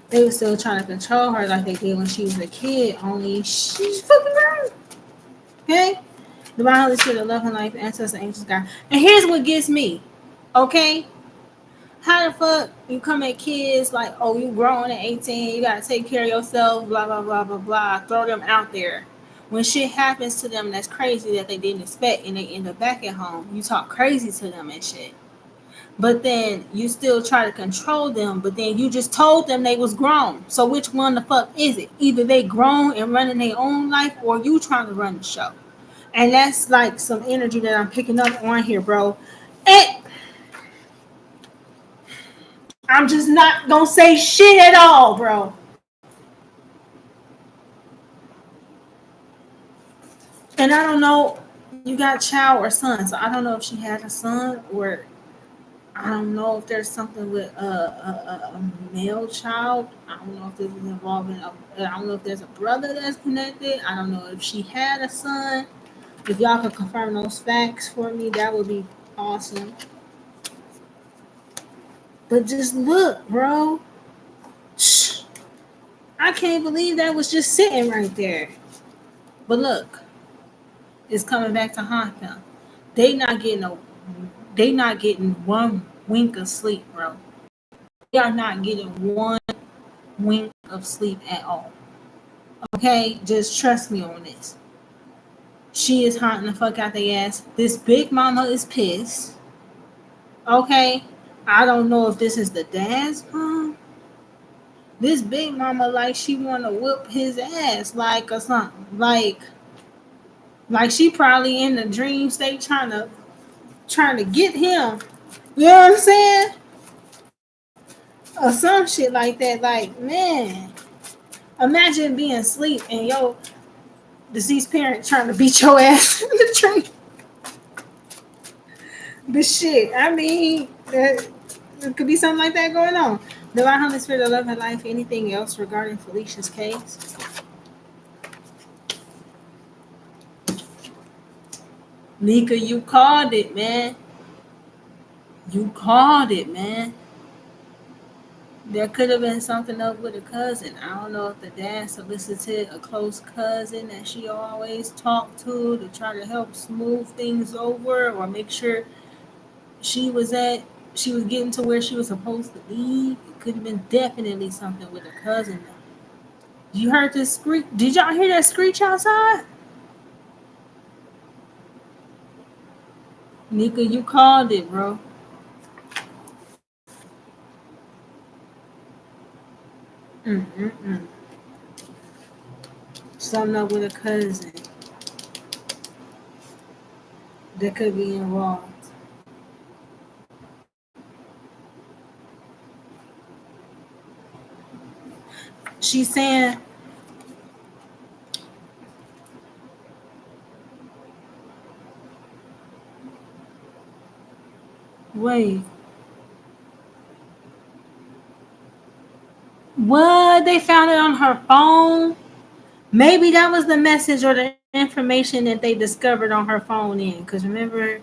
They were still trying to control her like they did when she was a kid, only she's fucking grown. Okay? Divine Holy Spirit, love and life, ancestors, angels, God. And here's what gets me. Okay? How the fuck you come at kids like, oh, you grown at 18, you gotta take care of yourself, blah, blah, blah, blah, blah. Throw them out there. When shit happens to them that's crazy that they didn't expect and they end up back at home, you talk crazy to them and shit. But then you still try to control them, but then you just told them they was grown. So which one the fuck is it? Either they grown and running their own life or you trying to run the show. And that's like some energy that I'm picking up on here, bro. And I'm just not gonna say shit at all, bro. And I don't know, you got child or son, so I don't know if she had a son or I don't know if there's something with a male child. I don't know if this is involving. I don't know if there's a brother that's connected. I don't know if she had a son. If y'all could confirm those facts for me, that would be awesome. But just look, bro. I can't believe that was just sitting right there. But look, it's coming back to haunt them. They not getting a. They not getting one wink of sleep, bro. They are not getting one wink of sleep at all. Okay, just trust me on this. She is haunting the fuck out their ass. This big mama is pissed. Okay, I don't know if this is the dad's mom. This big mama like she wanna whip his ass like or something. Like she probably in the dream state trying to get him. You know what I'm saying? Or some shit like that. Like, man, imagine being asleep and deceased parent trying to beat your ass in the train. But shit, I mean, it could be something like that going on. Divine Holy Spirit of love and life. Anything else regarding Felicia's case? Nika, you called it, man. You called it, man. There could have been something up with a cousin. I don't know if the dad solicited a close cousin that she always talked to try to help smooth things over or make sure she was at she was getting to where she was supposed to be. It could have been definitely something with a cousin. You heard this screech? Did y'all hear that screech outside? Nika, you called it, bro. Mm-mm-mm. Something up with a cousin that could be involved. She's saying, wait, what? They found it on her phone? Maybe that was the message or the information that they discovered on her phone in. Because remember,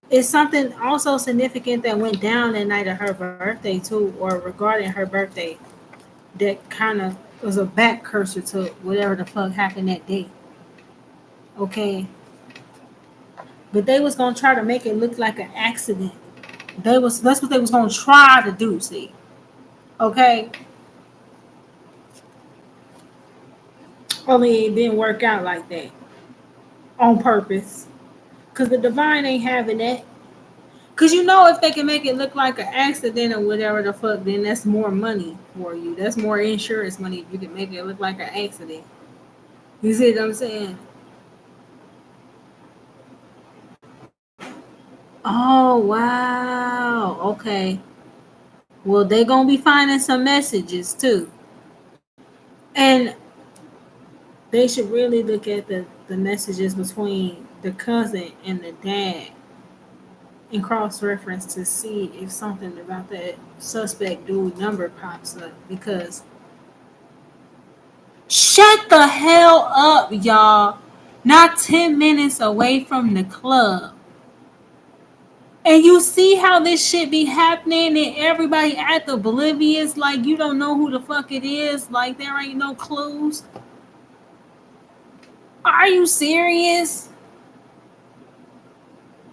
it's something also significant that went down that night of her birthday, too, or regarding her birthday that kind of was a back cursor to whatever the fuck happened that day. Okay. But they was gonna try to make it look like an accident. That's what they was gonna try to do, see. Okay. Only it didn't work out like that. On purpose. Cause the divine ain't having that. Cause you know if they can make it look like an accident or whatever the fuck, then that's more money for you. That's more insurance money if you can make it look like an accident. You see what I'm saying? Oh wow. Okay. Well, they gonna be finding some messages too, and they should really look at the messages between the cousin and the dad and cross reference to see if something about that suspect dude number pops up. Because shut the hell up, y'all! Not 10 minutes away from the club. And you see how this shit be happening and everybody act oblivious like you don't know who the fuck it is, like there ain't no clues. Are you serious?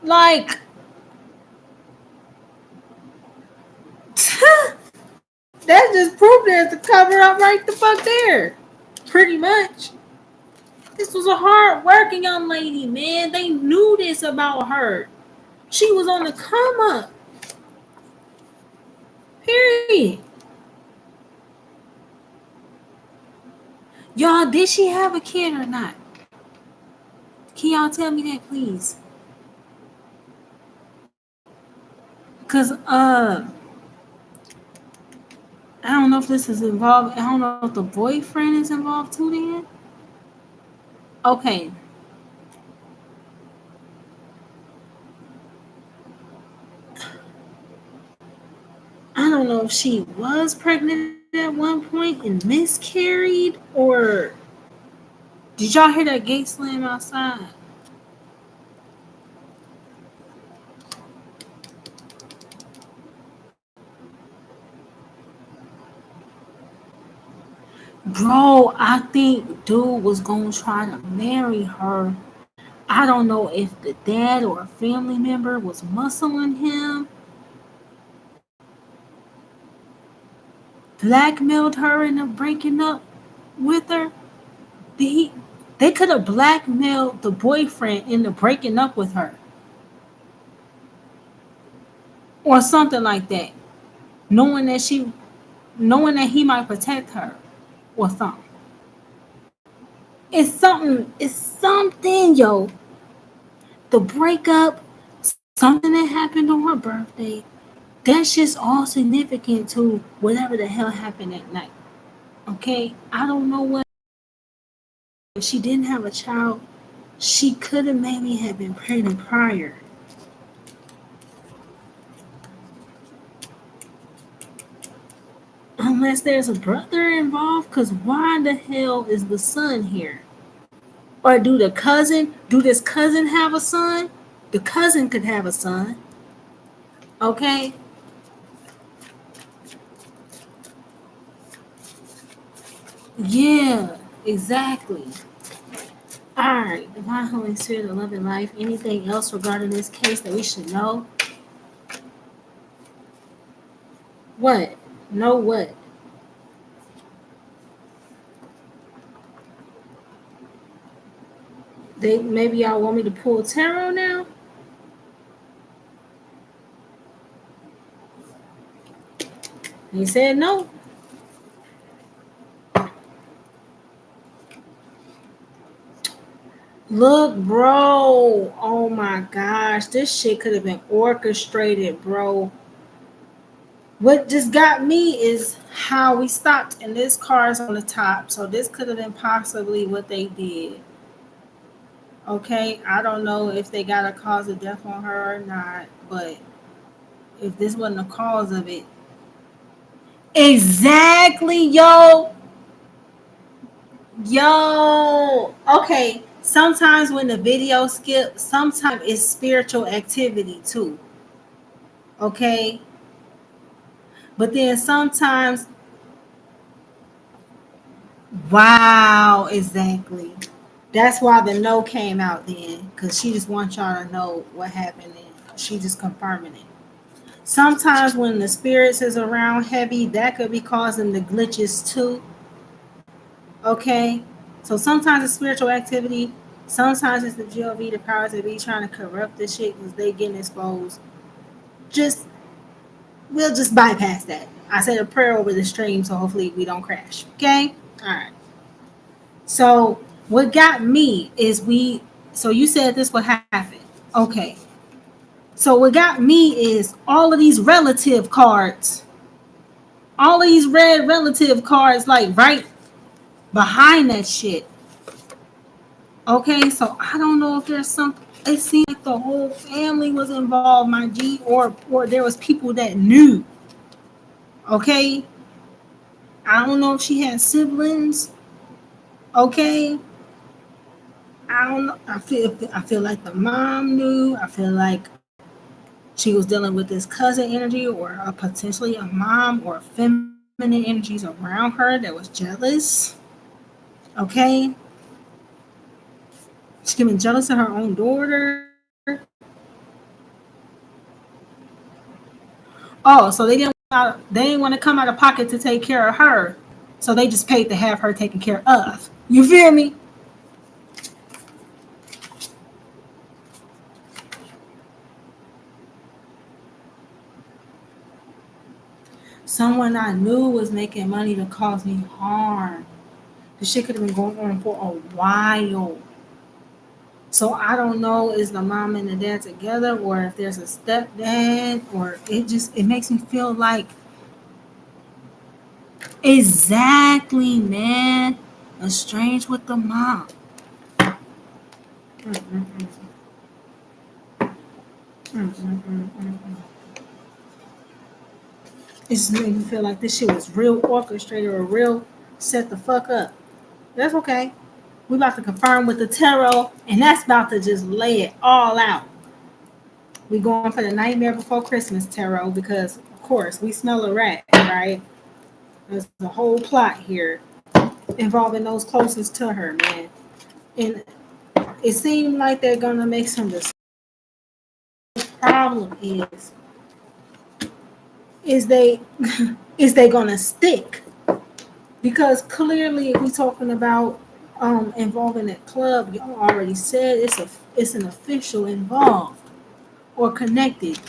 Like, that just proved there's a cover up right the fuck there. Pretty much. This was a hard working young lady, man. They knew this about her. She was on the come up. Period. Y'all, did she have a kid or not? Can y'all tell me that, please? Cause I don't know if this is involved. I don't know if the boyfriend is involved too. Then okay, I don't know if she was pregnant at one point and miscarried, or did y'all hear that gate slam outside? Bro, I think dude was gonna try to marry her. I don't know if the dad or a family member was muscling him, blackmailed her into breaking up with her. He, they could have blackmailed the boyfriend into breaking up with her or something like that, knowing that she, knowing that he might protect her or something. It's something. It's something, yo. The breakup, something that happened on her birthday. That's just all significant to whatever the hell happened that night. Okay, I don't know what if she didn't have a child, she could have maybe have been pregnant prior. Unless there's a brother involved, because why the hell is the son here? Or do this cousin have a son? The cousin could have a son. Okay? Yeah, exactly. Alright, Divine Holy Spirit of Love and Life. Anything else regarding this case that we should know? What? Know what? They maybe y'all want me to pull tarot now? He said no. Look, bro. Oh my gosh. This shit could have been orchestrated, bro. What just got me is how we stopped, and this car's on the top. So this could have been possibly what they did. Okay, I don't know if they got a cause of death on her or not, but if this wasn't the cause of it, exactly, yo. Okay, sometimes when the video skips, sometimes it's spiritual activity too. Okay, but then sometimes, wow, exactly. That's why the no came out then, because she just wants y'all to know what happened. And she just confirming it. Sometimes when the spirits is around heavy, that could be causing the glitches too. Okay, so sometimes it's spiritual activity. Sometimes it's the GOV, the powers that be trying to corrupt the shit because they getting exposed. Just we'll just bypass that. I said a prayer over the stream, so hopefully we don't crash. Okay, all right. So what got me is we. So you said this would happen. Okay. So what got me is all of these relative cards, all of these red relative cards, like right behind that shit. Okay, so I don't know if there's some. It seemed like the whole family was involved, my G, or there was people that knew. Okay, I don't know if she had siblings. Okay, I don't know. I feel like the mom knew. I feel like she was dealing with this cousin energy, or potentially a mom or feminine energies around her that was jealous. Okay, she's getting jealous of her own daughter. Oh, so they didn't want to come out of pocket to take care of her, so they just paid to have her taken care of. You feel me? Someone I knew was making money to cause me harm. The shit could have been going on for a while. So I don't know is the mom and the dad together, or if there's a stepdad, or it makes me feel like exactly, man, estranged with the mom. Mm-mm-mm. Mm-mm-mm-mm. It just made me feel like this shit was real orchestrated or real set the fuck up. That's okay. We about to confirm with the tarot, and that's about to just lay it all out. We going for the Nightmare Before Christmas tarot because, of course, we smell a rat, right? There's a whole plot here involving those closest to her, man. And it seemed like they're gonna make some. The problem is they is they gonna stick? Because clearly, if we're talking about involving that club, y'all already said it's an official involved or connected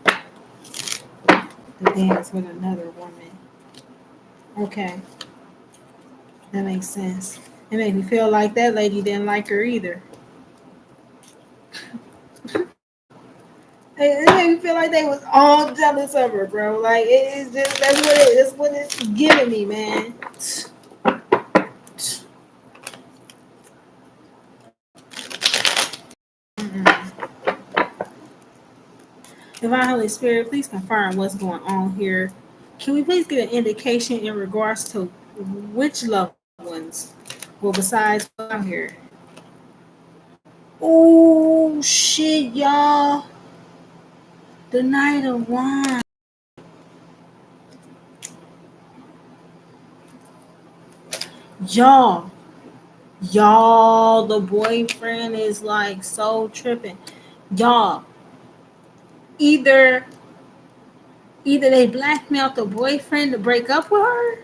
to dance with another woman. Okay, that makes sense. It made me feel like that lady didn't like her either. It made me feel like they was all jealous of her, bro. Like it's just that's what it's giving me, man. Mm-mm. Divine Holy Spirit, please confirm what's going on here. Can we please get an indication in regards to which loved ones? Well, besides what's out here. Oh shit, y'all! The Knight of Wands. Y'all, y'all, the boyfriend is like so tripping. Y'all, either either they blackmailed the boyfriend to break up with her,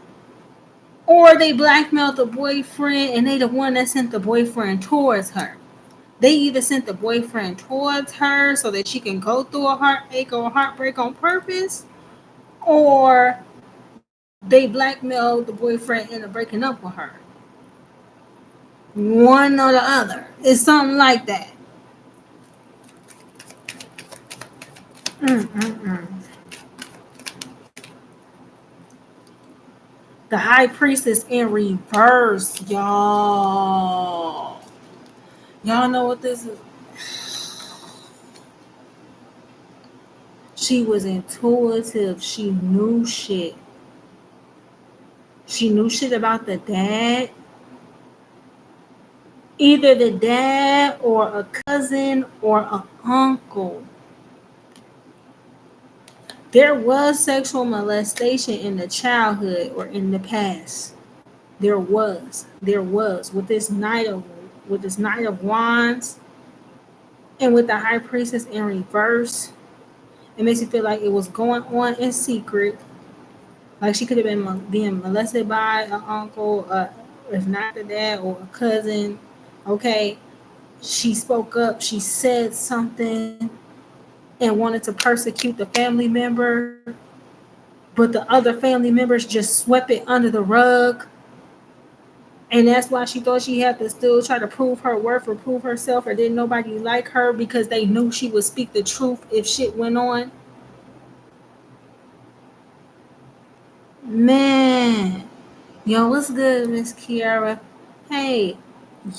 or they blackmailed the boyfriend and they the one that sent the boyfriend towards her. They either sent the boyfriend towards her so that she can go through a heartache or a heartbreak on purpose, or they blackmailed the boyfriend into breaking up with her. One or the other. It's something like that. Mm-mm-mm. The high priestess in reverse, y'all. Y'all know what this is? She was intuitive. She knew shit. She knew shit about the dad. Either the dad or a cousin or an uncle. There was sexual molestation in the childhood or in the past. There was. There was. With this Knight of Wands and with the High Priestess in reverse, it makes you feel like it was going on in secret. Like she could have been being molested by an uncle, if not the dad, or a cousin. Okay, she spoke up. She said something and wanted to persecute the family member, but the other family members just swept it under the rug. And that's why she thought she had to still try to prove her worth or prove herself, or didn't nobody like her because they knew she would speak the truth if shit went on. Man, yo, what's good, Miss Kiara? Hey,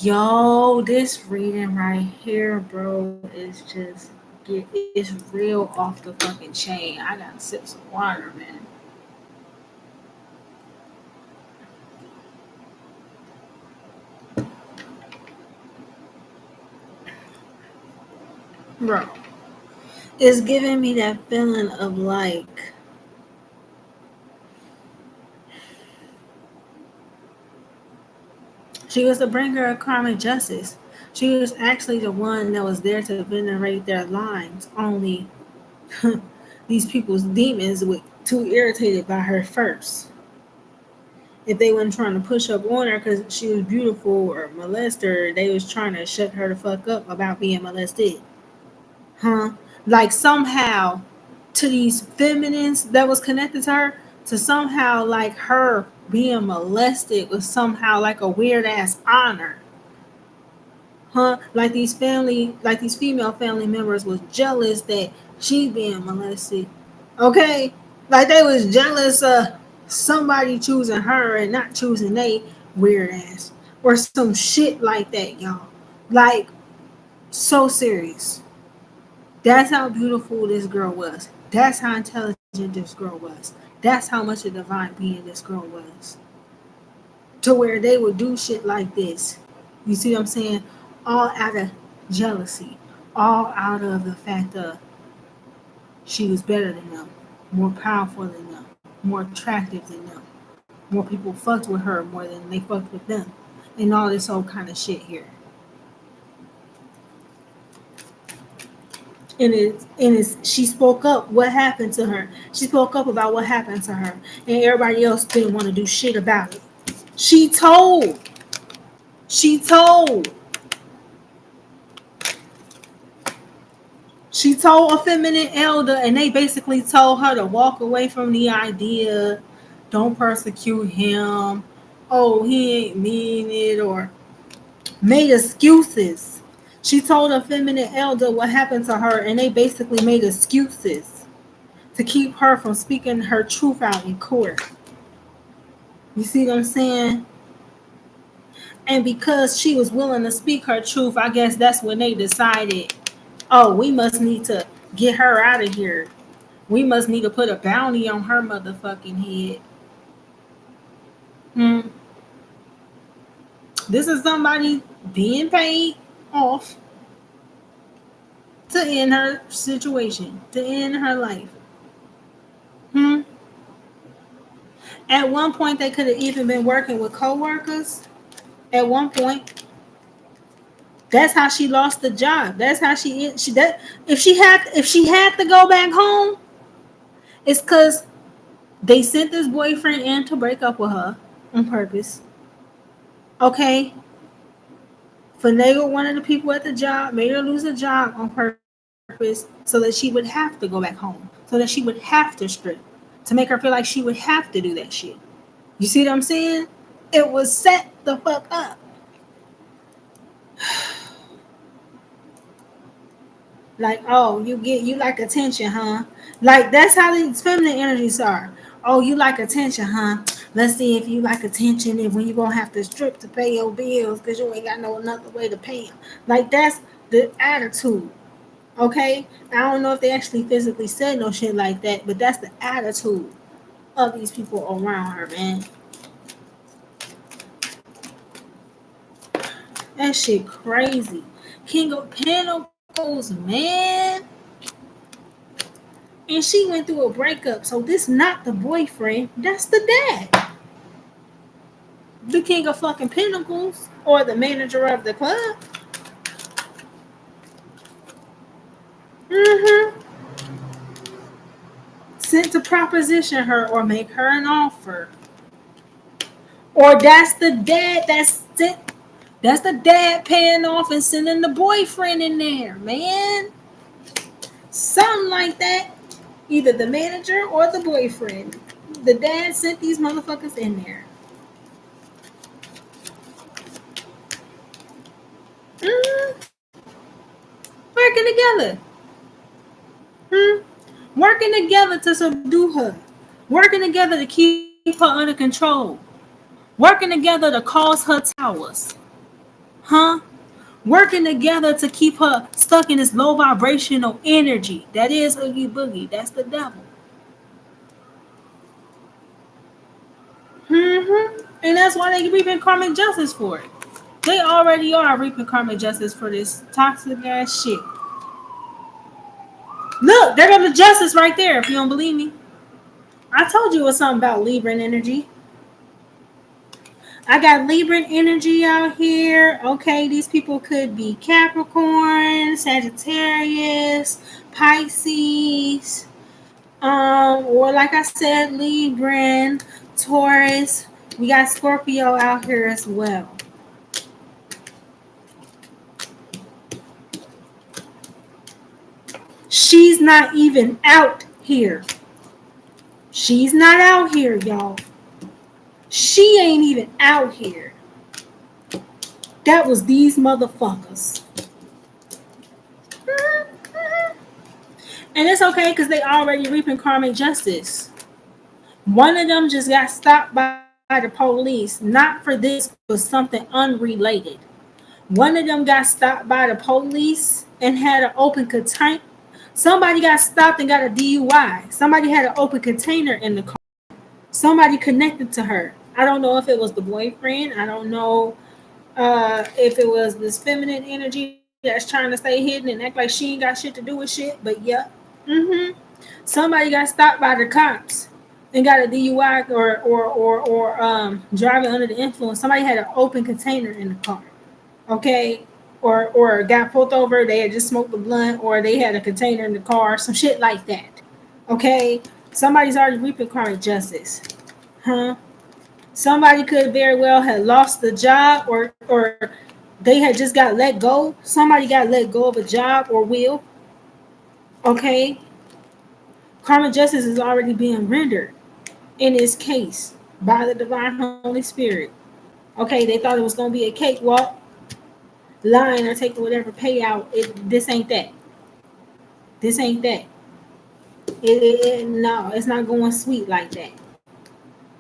yo, this reading right here, bro, is just it's real off the fucking chain. I gotta sip some water, man. Bro, it's giving me that feeling of like she was the bringer of karmic justice. She was actually the one that was there to venerate their lines. Only these people's demons were too irritated by her first. If they weren't trying to push up on her because she was beautiful or molest her, they was trying to shut her the fuck up about being molested. Huh? Like somehow to these feminines that was connected to her, to somehow like her being molested was somehow like a weird ass honor. Huh? Like these female family members was jealous that she being molested. Okay? Like they was jealous of somebody choosing her and not choosing they weird ass. Or some shit like that, y'all. Like, so serious. That's how beautiful this girl was. That's how intelligent this girl was. That's how much a divine being this girl was. To where they would do shit like this. You see what I'm saying? All out of jealousy. All out of the fact that she was better than them, more powerful than them, more attractive than them. More people fucked with her more than they fucked with them. And all this old kind of shit here. She spoke up what happened to her. She spoke up about what happened to her. And everybody else didn't want to do shit about it. She told. She told. She told a feminine elder, and they basically told her to walk away from the idea. Don't persecute him. Oh, he ain't mean it, or made excuses. She told a feminine elder what happened to her, and they basically made excuses to keep her from speaking her truth out in court. You see what I'm saying? And because she was willing to speak her truth, I guess that's when they decided Oh, we must need to get her out of here. We must need to put a bounty on her motherfucking head. Hmm. This is somebody being paid off to end her situation, to end her life. Hmm. At one point, they could have even been working with coworkers. At one point, that's how she lost the job. That's how she that if she had to go back home, it's because they sent this boyfriend in to break up with her on purpose. Okay, finagled one of the people at the job, made her lose a job on purpose so that she would have to go back home, so that she would have to strip, to make her feel like she would have to do that shit. You see what I'm saying? It was set the fuck up. Like, oh, you like attention, huh? Like that's how these feminine energies are. Oh, you like attention, huh? Let's see if you like attention and when you gonna have to strip to pay your bills because you ain't got no another way to pay them. Like that's the attitude. Okay, I don't know if they actually physically said no shit like that, but that's the attitude of these people around her, man. That shit crazy. King of Pentacles, man. And she went through a breakup, so this not the boyfriend, that's the dad. The King of fucking Pentacles, or the manager of the club. Mm-hmm. Sent to proposition her or make her an offer. Or that's the dad that's the dad paying off and sending the boyfriend in there, man. Something like that. Either the manager or the boyfriend. The dad sent these motherfuckers in there. Mm-hmm. Working together. Hmm? Working together to subdue her. Working together to keep her under control. Working together to cause her towers. Huh? Working together to keep her stuck in this low vibrational energy. That is Oogie Boogie. That's the devil. And that's why they reaping karmic justice for it. They already are reaping karmic justice for this toxic ass shit. Look, there go the justice right there. If you don't believe me, I told you it was something about Libran energy. I got Libran energy out here. Okay, these people could be Capricorn, Sagittarius, Pisces, or like I said, Libran, Taurus. We got Scorpio out here as well. She's not even out here. She's not out here, y'all. She ain't even out here. That was these motherfuckers. And it's okay because they already reaping karmic justice. One of them just got stopped by the police, not for this, but for something unrelated. One of them got stopped by the police and had an open container. Somebody got stopped and got a DUI. Somebody had an open container in the car. Somebody connected to her. I don't know if it was the boyfriend. I don't know if it was this feminine energy that's trying to stay hidden and act like she ain't got shit to do with shit. But yeah, mm-hmm. Somebody got stopped by the cops and got a DUI or driving under the influence. Somebody had an open container in the car. Okay. Or got pulled over, they had just smoked the blunt, or they had a container in the car, some shit like that. Okay? Somebody's already reaping karmic justice. Huh? Somebody could very well have lost the job or they had just got let go. Somebody got let go of a job or will. Okay? Karmic justice is already being rendered in this case by the divine Holy Spirit. Okay, they thought it was gonna be a cakewalk, lying or taking whatever payout. This ain't that. This ain't that. No, it's not going sweet like that.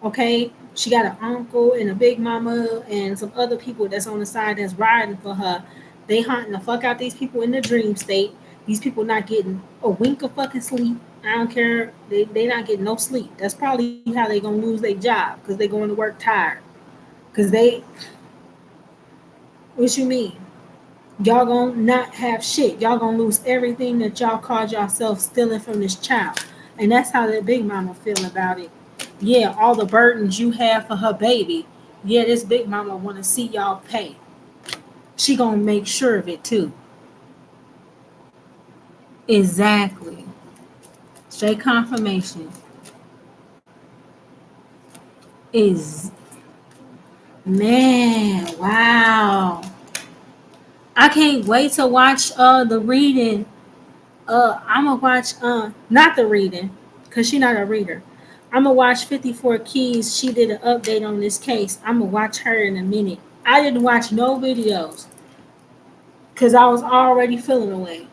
Okay, she got an uncle and a big mama and some other people that's on the side that's riding for her. They hunting the fuck out these people in the dream state. These people not getting a wink of fucking sleep. I don't care. They not getting no sleep. That's probably how they gonna lose their job because they going to work tired. Cause they, what you mean? Y'all gonna not have shit. Y'all gonna lose everything that y'all called yourself stealing from this child. And that's how that big mama feel about it. Yeah, all the burdens you have for her baby. Yeah, this big mama wanna see y'all pay. She gonna make sure of it too. Exactly. Straight confirmation is, man, wow. I can't wait to watch the reading. I'm gonna watch not the reading, cause she not a reader. I'm gonna watch 54 Keys. She did an update on this case. I'm gonna watch her in a minute. I didn't watch no videos, cause I was already feeling away.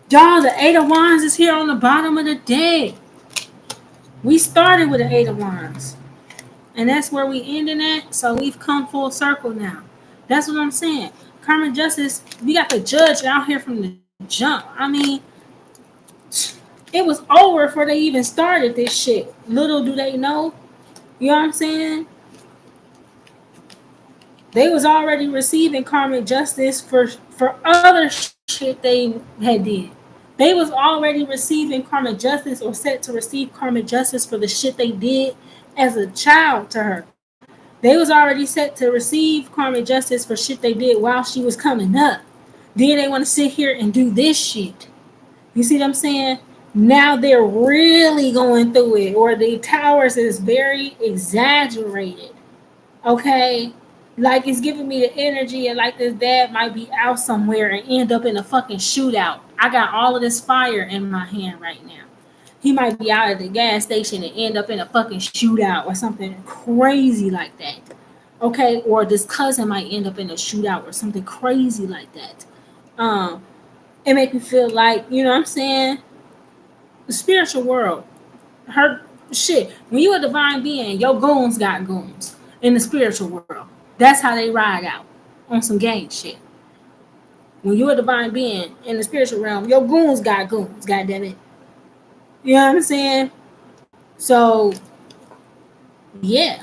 Y'all, the Eight of Wands is here on the bottom of the deck. We started with the Eight of Wands, and that's where we ending at. So we've come full circle now. That's what I'm saying. Karma justice. We got the judge out here from the jump. I mean, it was over before they even started this shit. Little do they know. You know what I'm saying? They was already receiving karmic justice for other shit they had did. They was already receiving karmic justice or set to receive karmic justice for the shit they did as a child to her. They was already set to receive karmic justice for shit they did while she was coming up. Then they want to sit here and do this shit. You see what I'm saying? Now they're really going through it, or the towers is very exaggerated. Okay? Like it's giving me the energy, and like this dad might be out somewhere and end up in a fucking shootout. I got all of this fire in my hand right now. He might be out at the gas station and end up in a fucking shootout or something crazy like that. Okay? Or this cousin might end up in a shootout or something crazy like that. It make me feel like, you know what I'm saying? The spiritual world. Her shit. When you a divine being, your goons got goons in the spiritual world. That's how they ride out on some gang shit. When you're a divine being in the spiritual realm, your goons got goons, god damn it. You know what I'm saying? So yeah,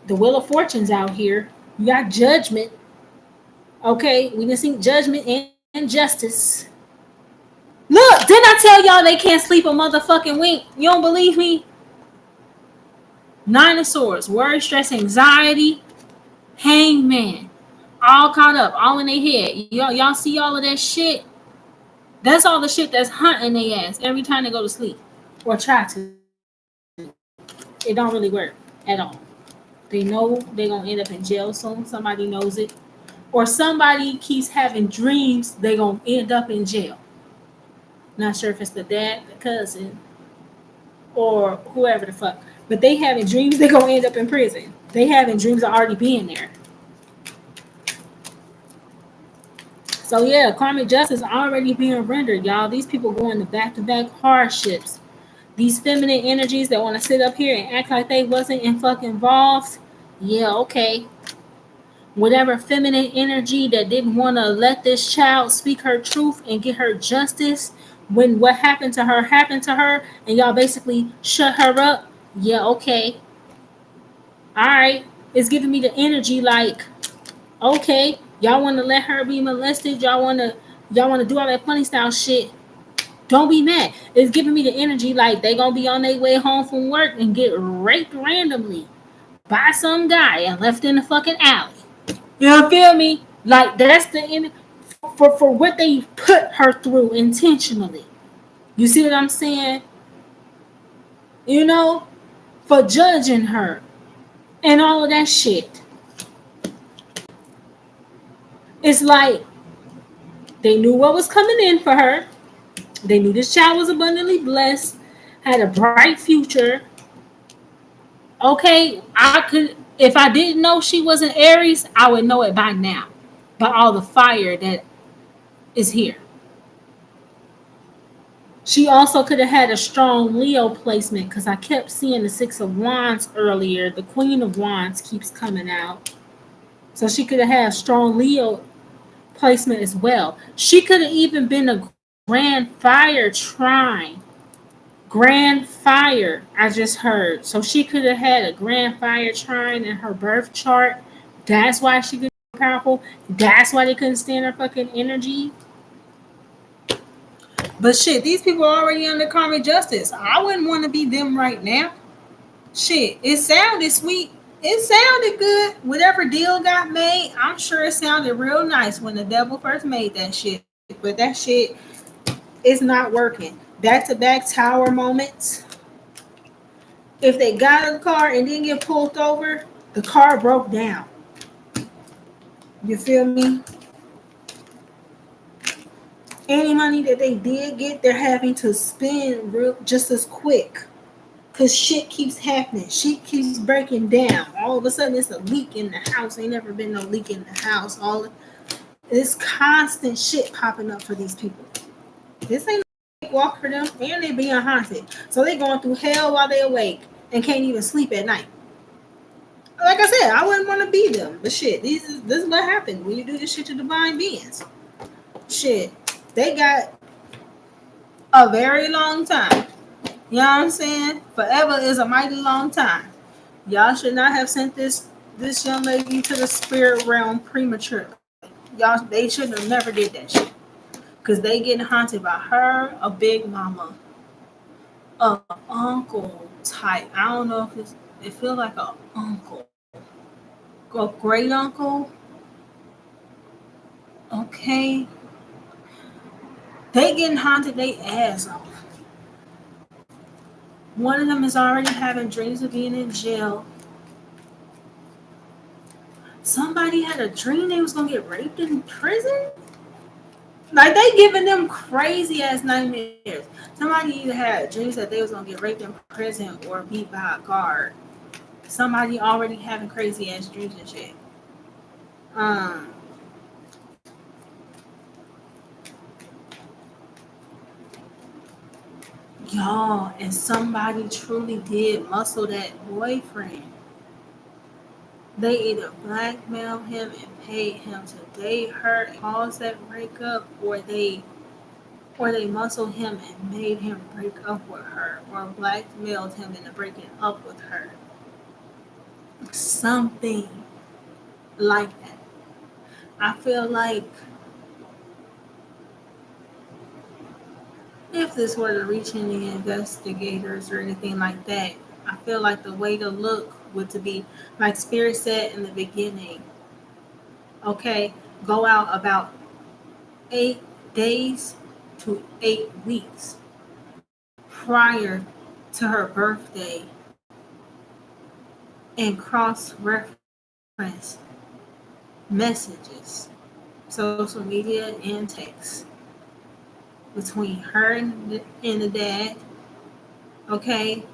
the wheel of fortune's out here. You got judgment. Okay, we didn't see judgment and justice. Look, didn't I tell y'all they can't sleep a motherfucking wink? You don't believe me? Nine of Swords, worry, stress, anxiety, hangman, all caught up, all in their head. Y'all see all of that shit? That's all the shit that's hunting their ass every time they go to sleep or try to. It don't really work at all. They know they're gonna end up in jail soon. Somebody knows it, or somebody keeps having dreams they gonna end up in jail. Not sure if it's the dad, the cousin, or whoever the fuck. But they having dreams they gonna end up in prison. They having dreams of already being there. So yeah, karmic justice already being rendered, y'all. These people going to back hardships. These feminine energies that want to sit up here and act like they wasn't in fucking involved. Yeah, okay. Whatever feminine energy that didn't want to let this child speak her truth and get her justice when what happened to her, and y'all basically shut her up. Yeah, okay. All right. It's giving me the energy like, okay, y'all want to let her be molested. Y'all want to do all that funny style shit. Don't be mad. It's giving me the energy like they gonna be on their way home from work and get raped randomly by some guy and left in the fucking alley. You feel me? Like that's the end for what they put her through intentionally. You see what I'm saying? You know, for judging her and all of that shit. It's like they knew what was coming in for her. They knew this child was abundantly blessed, had a bright future. Okay, I could, if I didn't know she was an Aries, I would know it by now. By all the fire that is here. She also could have had a strong Leo placement because I kept seeing the Six of Wands earlier. The Queen of Wands keeps coming out. So she could have had a strong Leo placement as well. She could have even been a grand fire trine. Grand fire, I just heard. So she could have had a grand fire trine in her birth chart. That's why she could be powerful. That's why they couldn't stand her fucking energy. But shit, these people are already under karmic justice. I wouldn't want to be them right now. Shit, it sounded sweet. It sounded good. Whatever deal got made, I'm sure it sounded real nice when the devil first made that shit. But that shit is not working. Back to back tower moments. If they got in the car and didn't get pulled over, the car broke down. You feel me? Any money that they did get, they're having to spend just as quick. Cause shit keeps happening. Shit keeps breaking down. All of a sudden, it's a leak in the house. Ain't never been no leak in the house. All this constant shit popping up for these people. This ain't no walk for them, and they being haunted. So they going through hell while they awake and can't even sleep at night. Like I said, I wouldn't want to be them. But shit, this is what happens when you do this shit to divine beings. Shit, they got a very long time. You know what I'm saying? Forever is a mighty long time. Y'all should not have sent this young lady to the spirit realm prematurely. Y'all, they should have never did that shit. Cause they getting haunted by her, a big mama, a uncle type. I don't know if it feels like a uncle, a great uncle. Okay, they getting haunted they ass off. One of them is already having dreams of being in jail. Somebody had a dream they was gonna get raped in prison. Like they giving them crazy ass nightmares. Somebody either had dreams that they was gonna get raped in prison or beat by a guard. Somebody already having crazy ass dreams and shit. Um, y'all, and somebody truly did muscle that boyfriend. They either blackmailed him and paid him to date her and cause that breakup, or they muscled him and made him break up with her, or blackmailed him into breaking up with her. Something like that. I feel like if this were to reach any investigators or anything like that, I feel like the way to look would to be like Spirit said in the beginning. Okay, go out about 8 days to 8 weeks prior to her birthday and cross reference messages, social media, and text between her and the dad. Okay,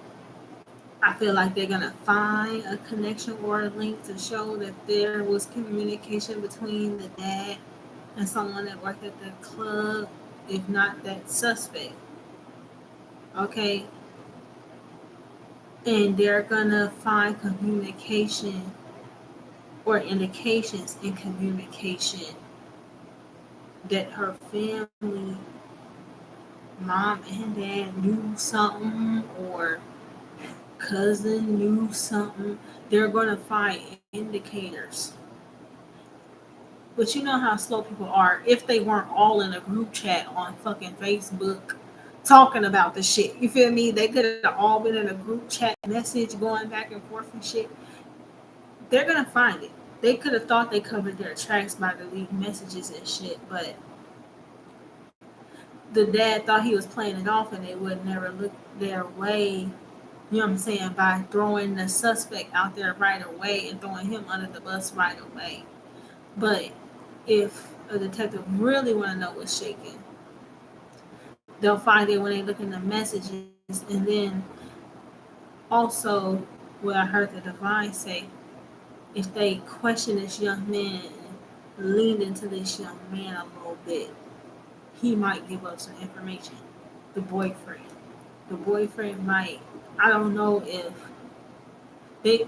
I feel like they're gonna find a connection or a link to show that there was communication between the dad and someone that worked at the club, if not that suspect. Okay, and they're gonna find communication or indications in communication that her family, mom and dad, knew something, or cousin knew something. They're gonna find indicators. But you know how slow people are. If they weren't all in a group chat on fucking Facebook talking about the shit, you feel me? They could have all been in a group chat message going back and forth and shit. They're gonna find it. They could have thought they covered their tracks by deleting messages and shit, but the dad thought he was playing it off and they would never look their way. You know what I'm saying? By throwing the suspect out there right away and throwing him under the bus right away. But if a detective really want to know what's shaking, they'll find it when they look in the messages. And then also, what I heard the divine say, if they question this young man and lean into this young man a little bit, he might give up some information. The boyfriend. The boyfriend might, I don't know if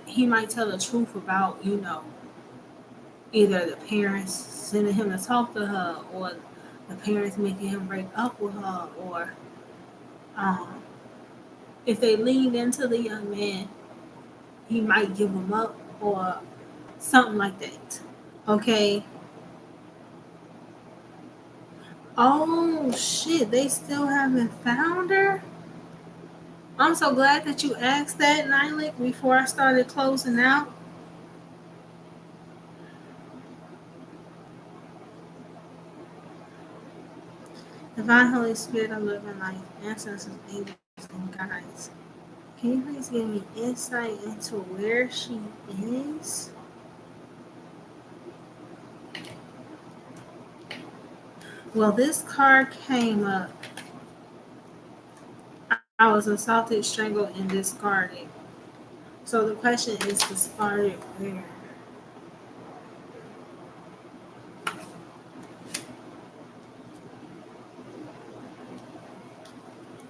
he might tell the truth about, Either the parents sending him to talk to her, or the parents making him break up with her, or um, if they leaned into the young man, he might give them up, or something like that. Okay. Oh shit, they still haven't found her? I'm so glad that you asked that, Nylik, before I started closing out. Divine Holy Spirit of living life, ancestors, angels, and guides. Can you please give me insight into where she is? Well, this card came up. I was assaulted, strangled, and discarded. So the question is discarded where?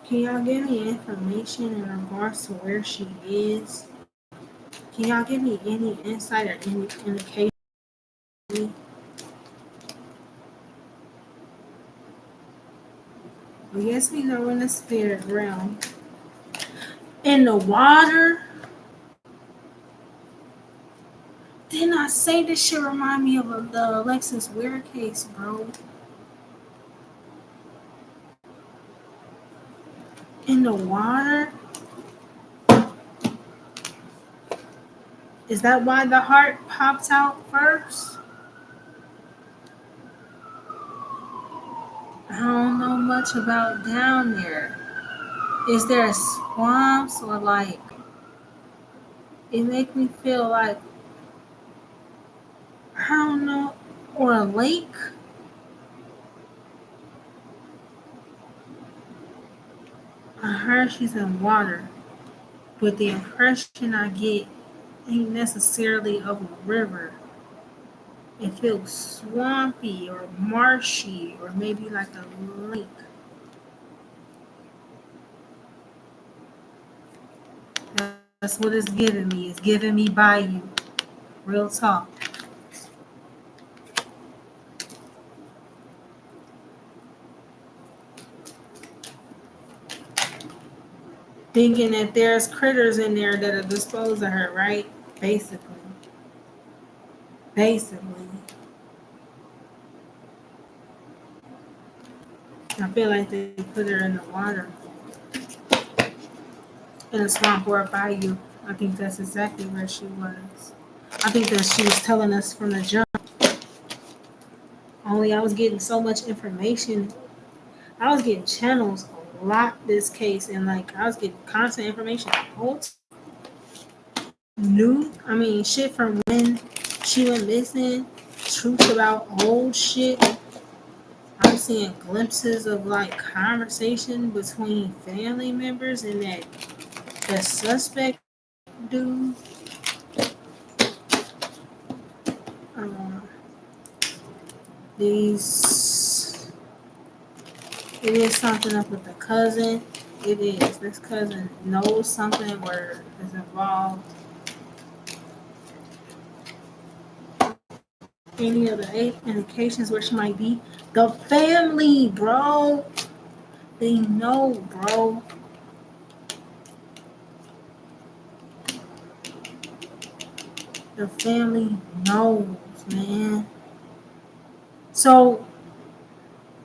Can y'all give me information in regards to where she is? Can y'all give me any insight or any indication? Well, yes, we know in the spirit realm. In the water? Didn't I say this shit remind me of the Alexis Ware case, bro? In the water? Is that why the heart pops out first? I don't know much about down there. Is there swamps or like it make me feel like I don't know or a lake? I heard she's in water, but the impression I get ain't necessarily of a river. It feels swampy or marshy or maybe like a lake. That's what it's giving me. It's giving me bayou. Real talk. Thinking that there's critters in there that'll dispose of her, right? Basically. Basically. I feel like they put her in the water, in a swamp or a bayou. I think that's exactly where she was. I think that she was telling us from the jump. Only I was getting so much information. I was getting channels a lot this case, and like I was getting constant information. Whole new, I mean, shit from when she went missing, truth about old shit. I'm seeing glimpses of like conversation between family members and that the suspect dude. Uh, these, it is something up with the cousin. It is. This cousin knows something or is involved. Any other indications where she might be? The family, bro. They know, bro. The family knows, man. So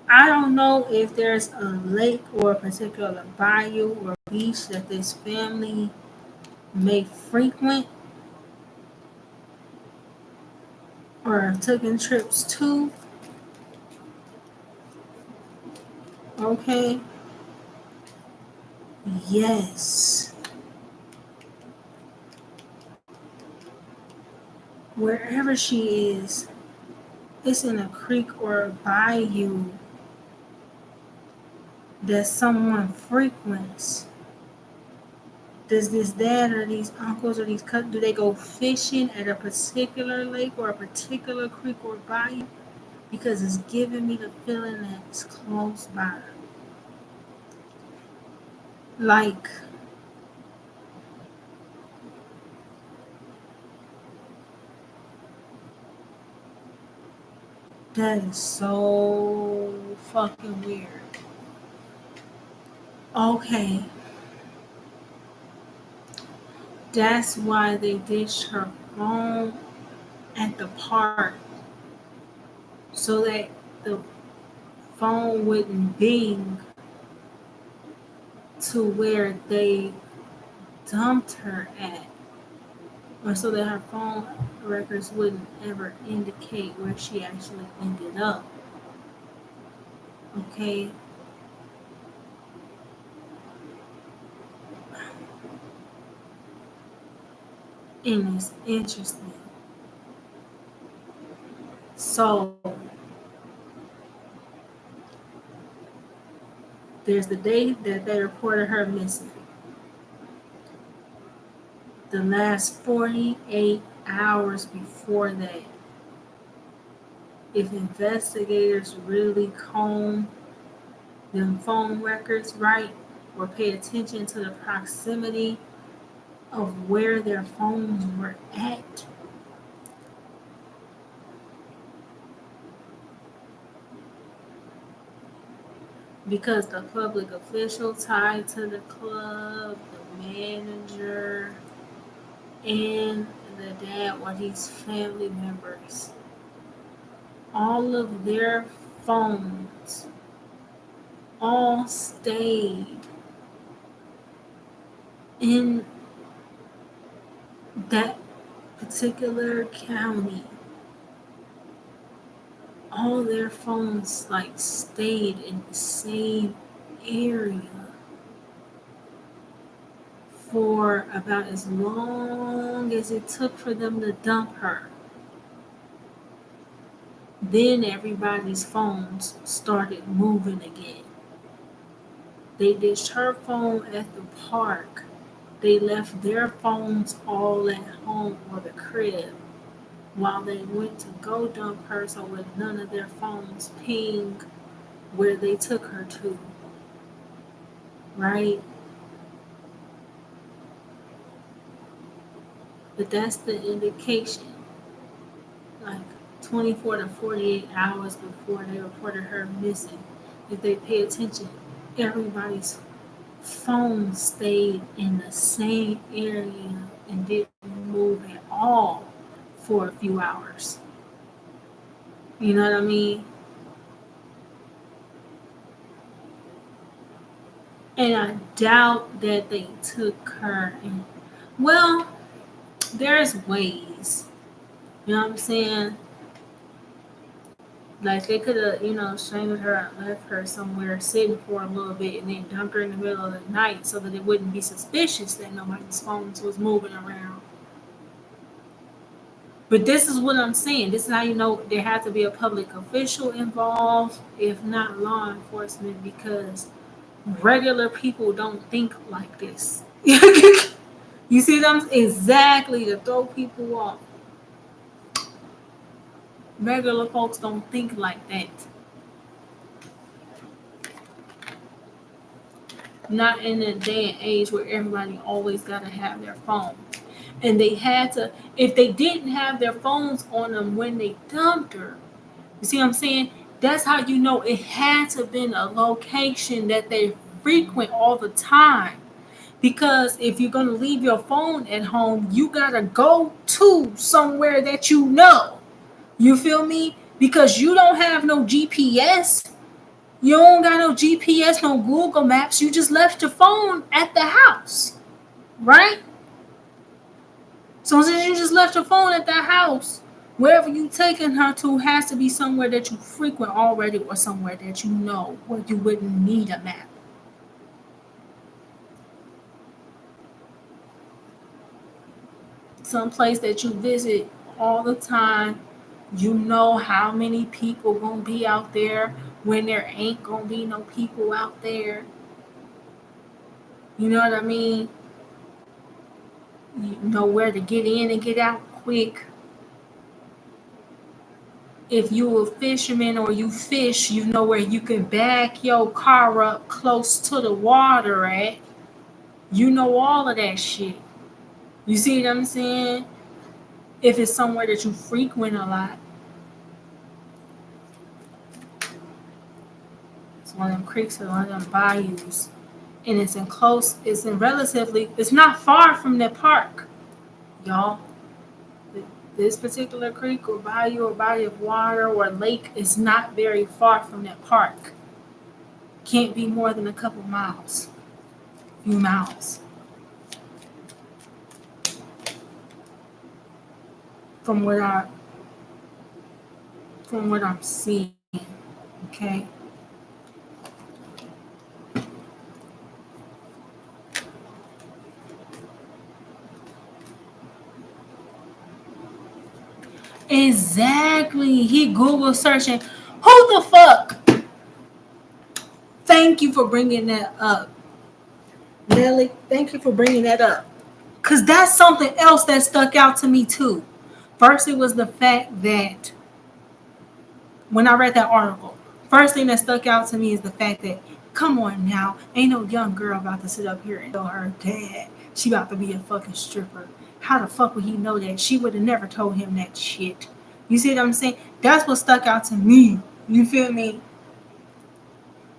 I don't know if there's a lake or a particular bayou or beach that this family may frequent or taking trips to. Okay. Yes. Wherever she is, it's in a creek or a bayou that someone frequents. Does this dad or these uncles or these cousins, do they go fishing at a particular lake or a particular creek or bayou? Because it's giving me the feeling that it's close by. Like, That is so fucking weird. Okay, that's why they ditched her phone at the park so that the phone wouldn't bing to where they dumped her at, or so that her phone records wouldn't ever indicate where she actually ended up. Okay, and it's interesting. So there's the day that they reported her missing. The last 48 hours before that, if investigators really comb them phone records right or pay attention to the proximity of where their phones were at, because the public official tied to the club, the manager, and the dad were these family members. All of their phones all stayed in that particular county. All their phones like stayed in the same area for about as long as it took for them to dump her. Then everybody's phones started moving again. They ditched her phone at the park. They left their phones all at home or the crib while they went to go dump her, so with none of their phones ping where they took her to, right? But that's the indication. Like 24 to 48 hours before they reported her missing, if they pay attention, everybody's phone stayed in the same area and didn't move at all for a few hours. You know what I mean? And I doubt that they took her in. Well, there's ways. You know what I'm saying? Like they could have, strangled her and left her somewhere sitting for a little bit and then dumped her in the middle of the night so that it wouldn't be suspicious that nobody's phones was moving around. But this is what I'm saying. This is how you know there has to be a public official involved, if not law enforcement, because regular people don't think like this. You see them exactly to throw people off. Regular folks don't think like that. Not in a day and age where everybody always gotta have their phone. And they had to, if they didn't have their phones on them when they dumped her, you see what I'm saying? That's how you know it had to have been a location that they frequent all the time. Because if you're gonna leave your phone at home, you gotta go to somewhere that you know. You feel me? Because you don't have no GPS. You don't got no GPS, no Google Maps. You just left your phone at the house, right? So since you just left your phone at that house, wherever you taking her to has to be somewhere that you frequent already or somewhere that you know where you wouldn't need a map. Some place that you visit all the time. You know how many people gonna be out there when there ain't gonna be no people out there. You know what I mean? You know where to get in and get out quick. If you a fisherman or you fish, you know where you can back your car up close to the water at. You know all of that shit. You see what I'm saying? If it's somewhere that you frequent a lot. It's one of them creeks or one of them bayous. And it's in close, it's in relatively, it's not far from the park, y'all. This particular creek or bayou or body of water or lake is not very far from that park. Can't be more than a couple miles, few miles from what I from what I'm seeing. Okay. Exactly. He Google searching. Who the fuck? Thank you for bringing that up, Nelly. Thank you for bringing that up. Cause that's something else that stuck out to me too. First, it was the fact that when I read that article, first thing that stuck out to me is the fact that, come on now, ain't no young girl about to sit up here and tell her dad she about to be a fucking stripper. How the fuck would he know that? She would have never told him that shit. You see what I'm saying? That's what stuck out to me. You feel me?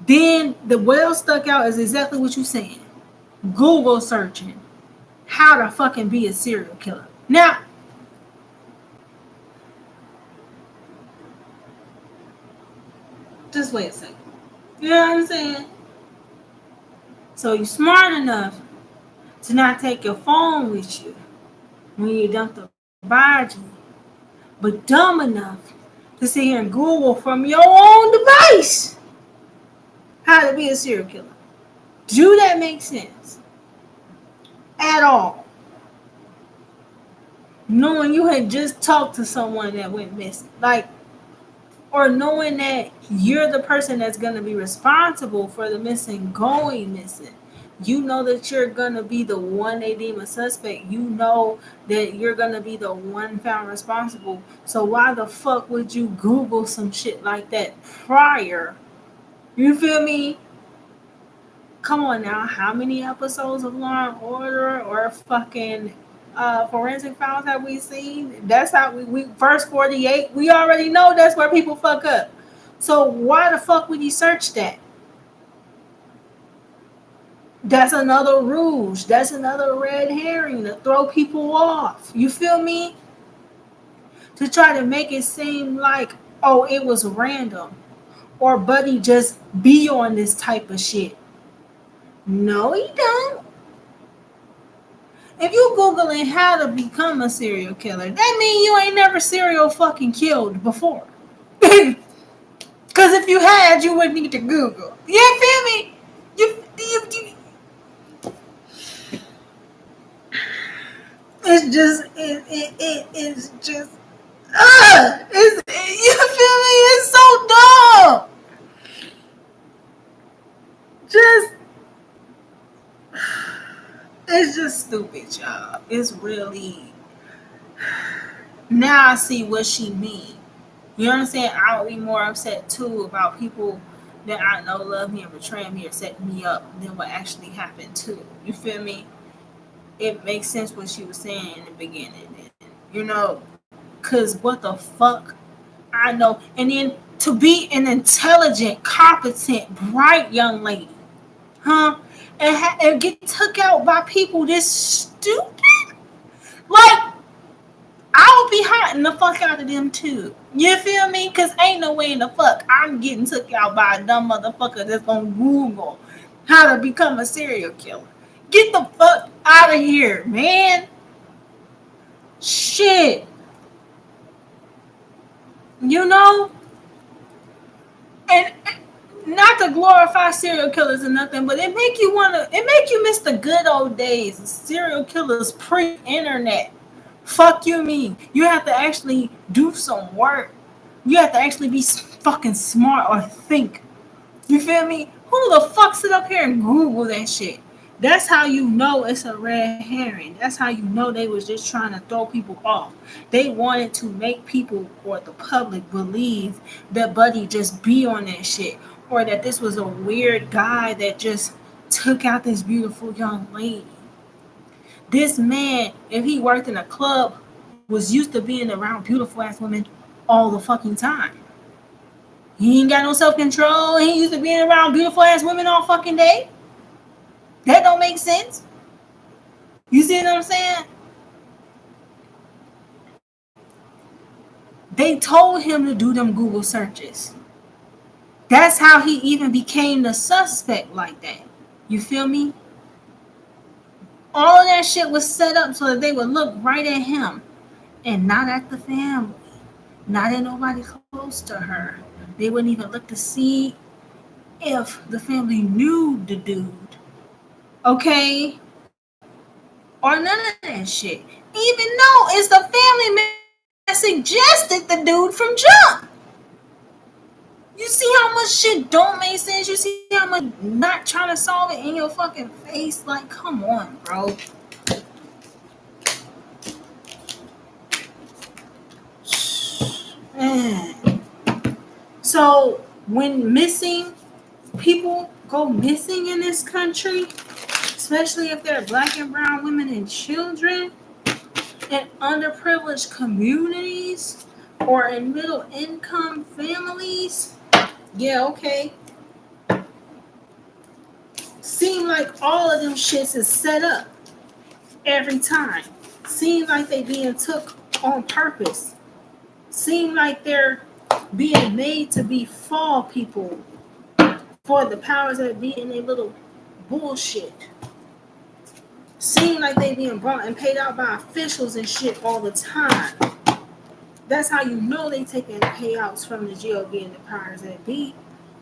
Then the what else stuck out is exactly what you saying. Google searching how to fucking be a serial killer. Now, just wait a second. You know what I'm saying? So you smart enough to not take your phone with you when you dump the body, but dumb enough to sit here and Google from your own device how to be a serial killer. Do that make sense? At all? Knowing you had just talked to someone that went missing. Like, or knowing that you're the person that's going to be responsible for the missing going missing. You know that you're going to be the one they deem a suspect. You know that you're going to be the one found responsible. So why the fuck would you Google some shit like that prior? You feel me? Come on now. How many episodes of Law and Order or fucking forensic files have we seen? That's how we first 48. We already know that's where people fuck up. So why the fuck would you search that? That's another rouge. That's another red herring to throw people off. You feel me? To try to make it seem like, oh, it was random. Or Buddy just be on this type of shit. No, he don't. If you Googling how to become a serial killer, that means you ain't never serial fucking killed before. Because if you had, you would need to Google. You feel me? It's just, it's just, you feel me? It's so dumb. Just, it's just stupid, y'all. It's really, now I see what she mean. You know what I'm saying? I would be more upset too about people that I know love me and betray me or set me up than what actually happened too. You feel me? It makes sense what she was saying in the beginning. And, you know, cause what the fuck? I know. And then to be an intelligent, competent, bright young lady, huh? And get took out by people this stupid? Like, I would be hotting the fuck out of them too. You feel me? Cause ain't no way in the fuck I'm getting took out by a dumb motherfucker that's gonna Google how to become a serial killer. Get the fuck out of here, man. Shit. You know? And not to glorify serial killers or nothing, but it make you miss the good old days. Serial killers pre-internet. Fuck you mean. You have to actually do some work. You have to actually be fucking smart or think. You feel me? Who the fuck sit up here and Google that shit? That's how you know it's a red herring. That's how you know they was just trying to throw people off. They wanted to make people or the public believe that Buddy just be on that shit. Or that this was a weird guy that just took out this beautiful young lady. This man, if he worked in a club, was used to being around beautiful ass women all the fucking time. He ain't got no self-control. He used to being around beautiful ass women all fucking day. That don't make sense. You see what I'm saying? They told him to do them Google searches. That's how he even became the suspect like that. You feel me? All of that shit was set up so that they would look right at him and not at the family, not at nobody close to her. They wouldn't even look to see if the family knew the dude, okay? Or none of that shit. Even though it's the family member that suggested the dude from jump. You see how much shit don't make sense? You see how much not trying to solve it in your fucking face? Like, come on, bro. Man. So when missing people go missing in this country, especially if they're black and brown women and children in underprivileged communities or in middle income families, yeah, okay. Seem like all of them shits is set up every time. Seem like they being took on purpose. Seem like they're being made to be fall people for the powers that be in their little bullshit. Seem like they being brought and paid out by officials and shit all the time. That's how you know they taking payouts from the GOB and the powers that be.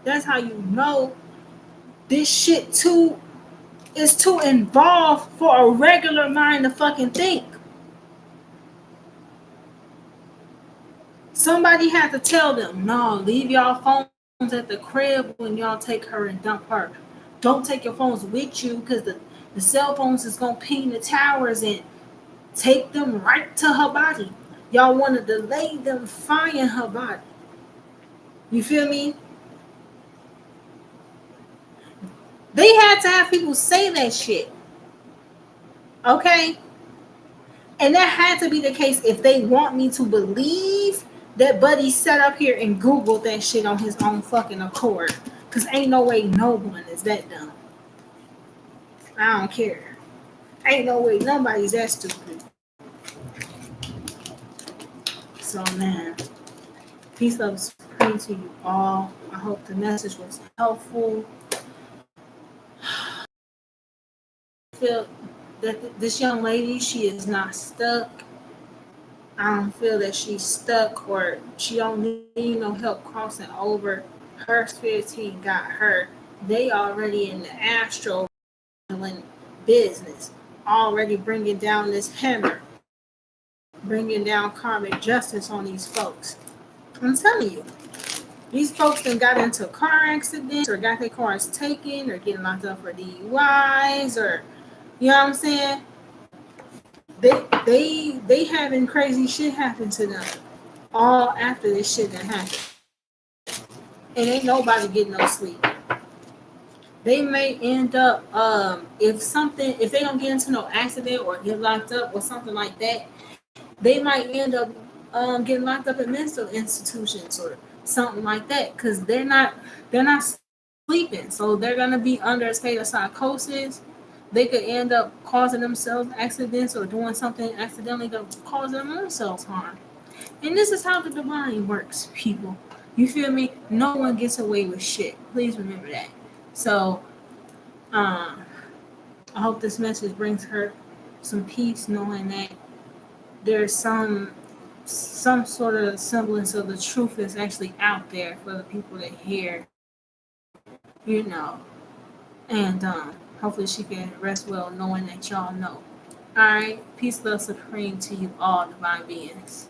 That's how you know this shit too is too involved for a regular mind to fucking think. Somebody had to tell them, no, leave y'all phones at the crib when y'all take her and dump her. Don't take your phones with you because the cell phones is going to ping the towers and take them right to her body. Y'all want to delay them finding her body. You feel me? They had to have people say that shit. Okay? And that had to be the case if they want me to believe that Buddy sat up here and Googled that shit on his own fucking accord. Because ain't no way no one is that dumb. I don't care. Ain't no way nobody's that stupid. So, man, peace, love, supreme to you all. I hope the message was helpful. I feel that this young lady, she is not stuck. I don't feel that she's stuck or she don't need no help crossing over. Her spirit team got her. They already in the astral business, already bringing down this hammer, bringing down karmic justice on these folks. I'm telling you, these folks then got into car accidents or got their cars taken or getting locked up for DUIs or, you know what I'm saying? They having crazy shit happen to them all after this shit that happened. And ain't nobody getting no sleep. They may end up if they don't get into no accident or get locked up or something like that, they might end up getting locked up in mental institutions or something like that because they're not sleeping, so they're gonna be under a state of psychosis. They could end up causing themselves accidents or doing something accidentally to cause themselves harm. And this is how the divine works, people. You feel me? No one gets away with shit. Please remember that. So, I hope this message brings her some peace, knowing that there's some sort of semblance of the truth is actually out there for the people to hear, you know. And hopefully she can rest well knowing that y'all know. All right. Peace, love, supreme to you all, divine beings.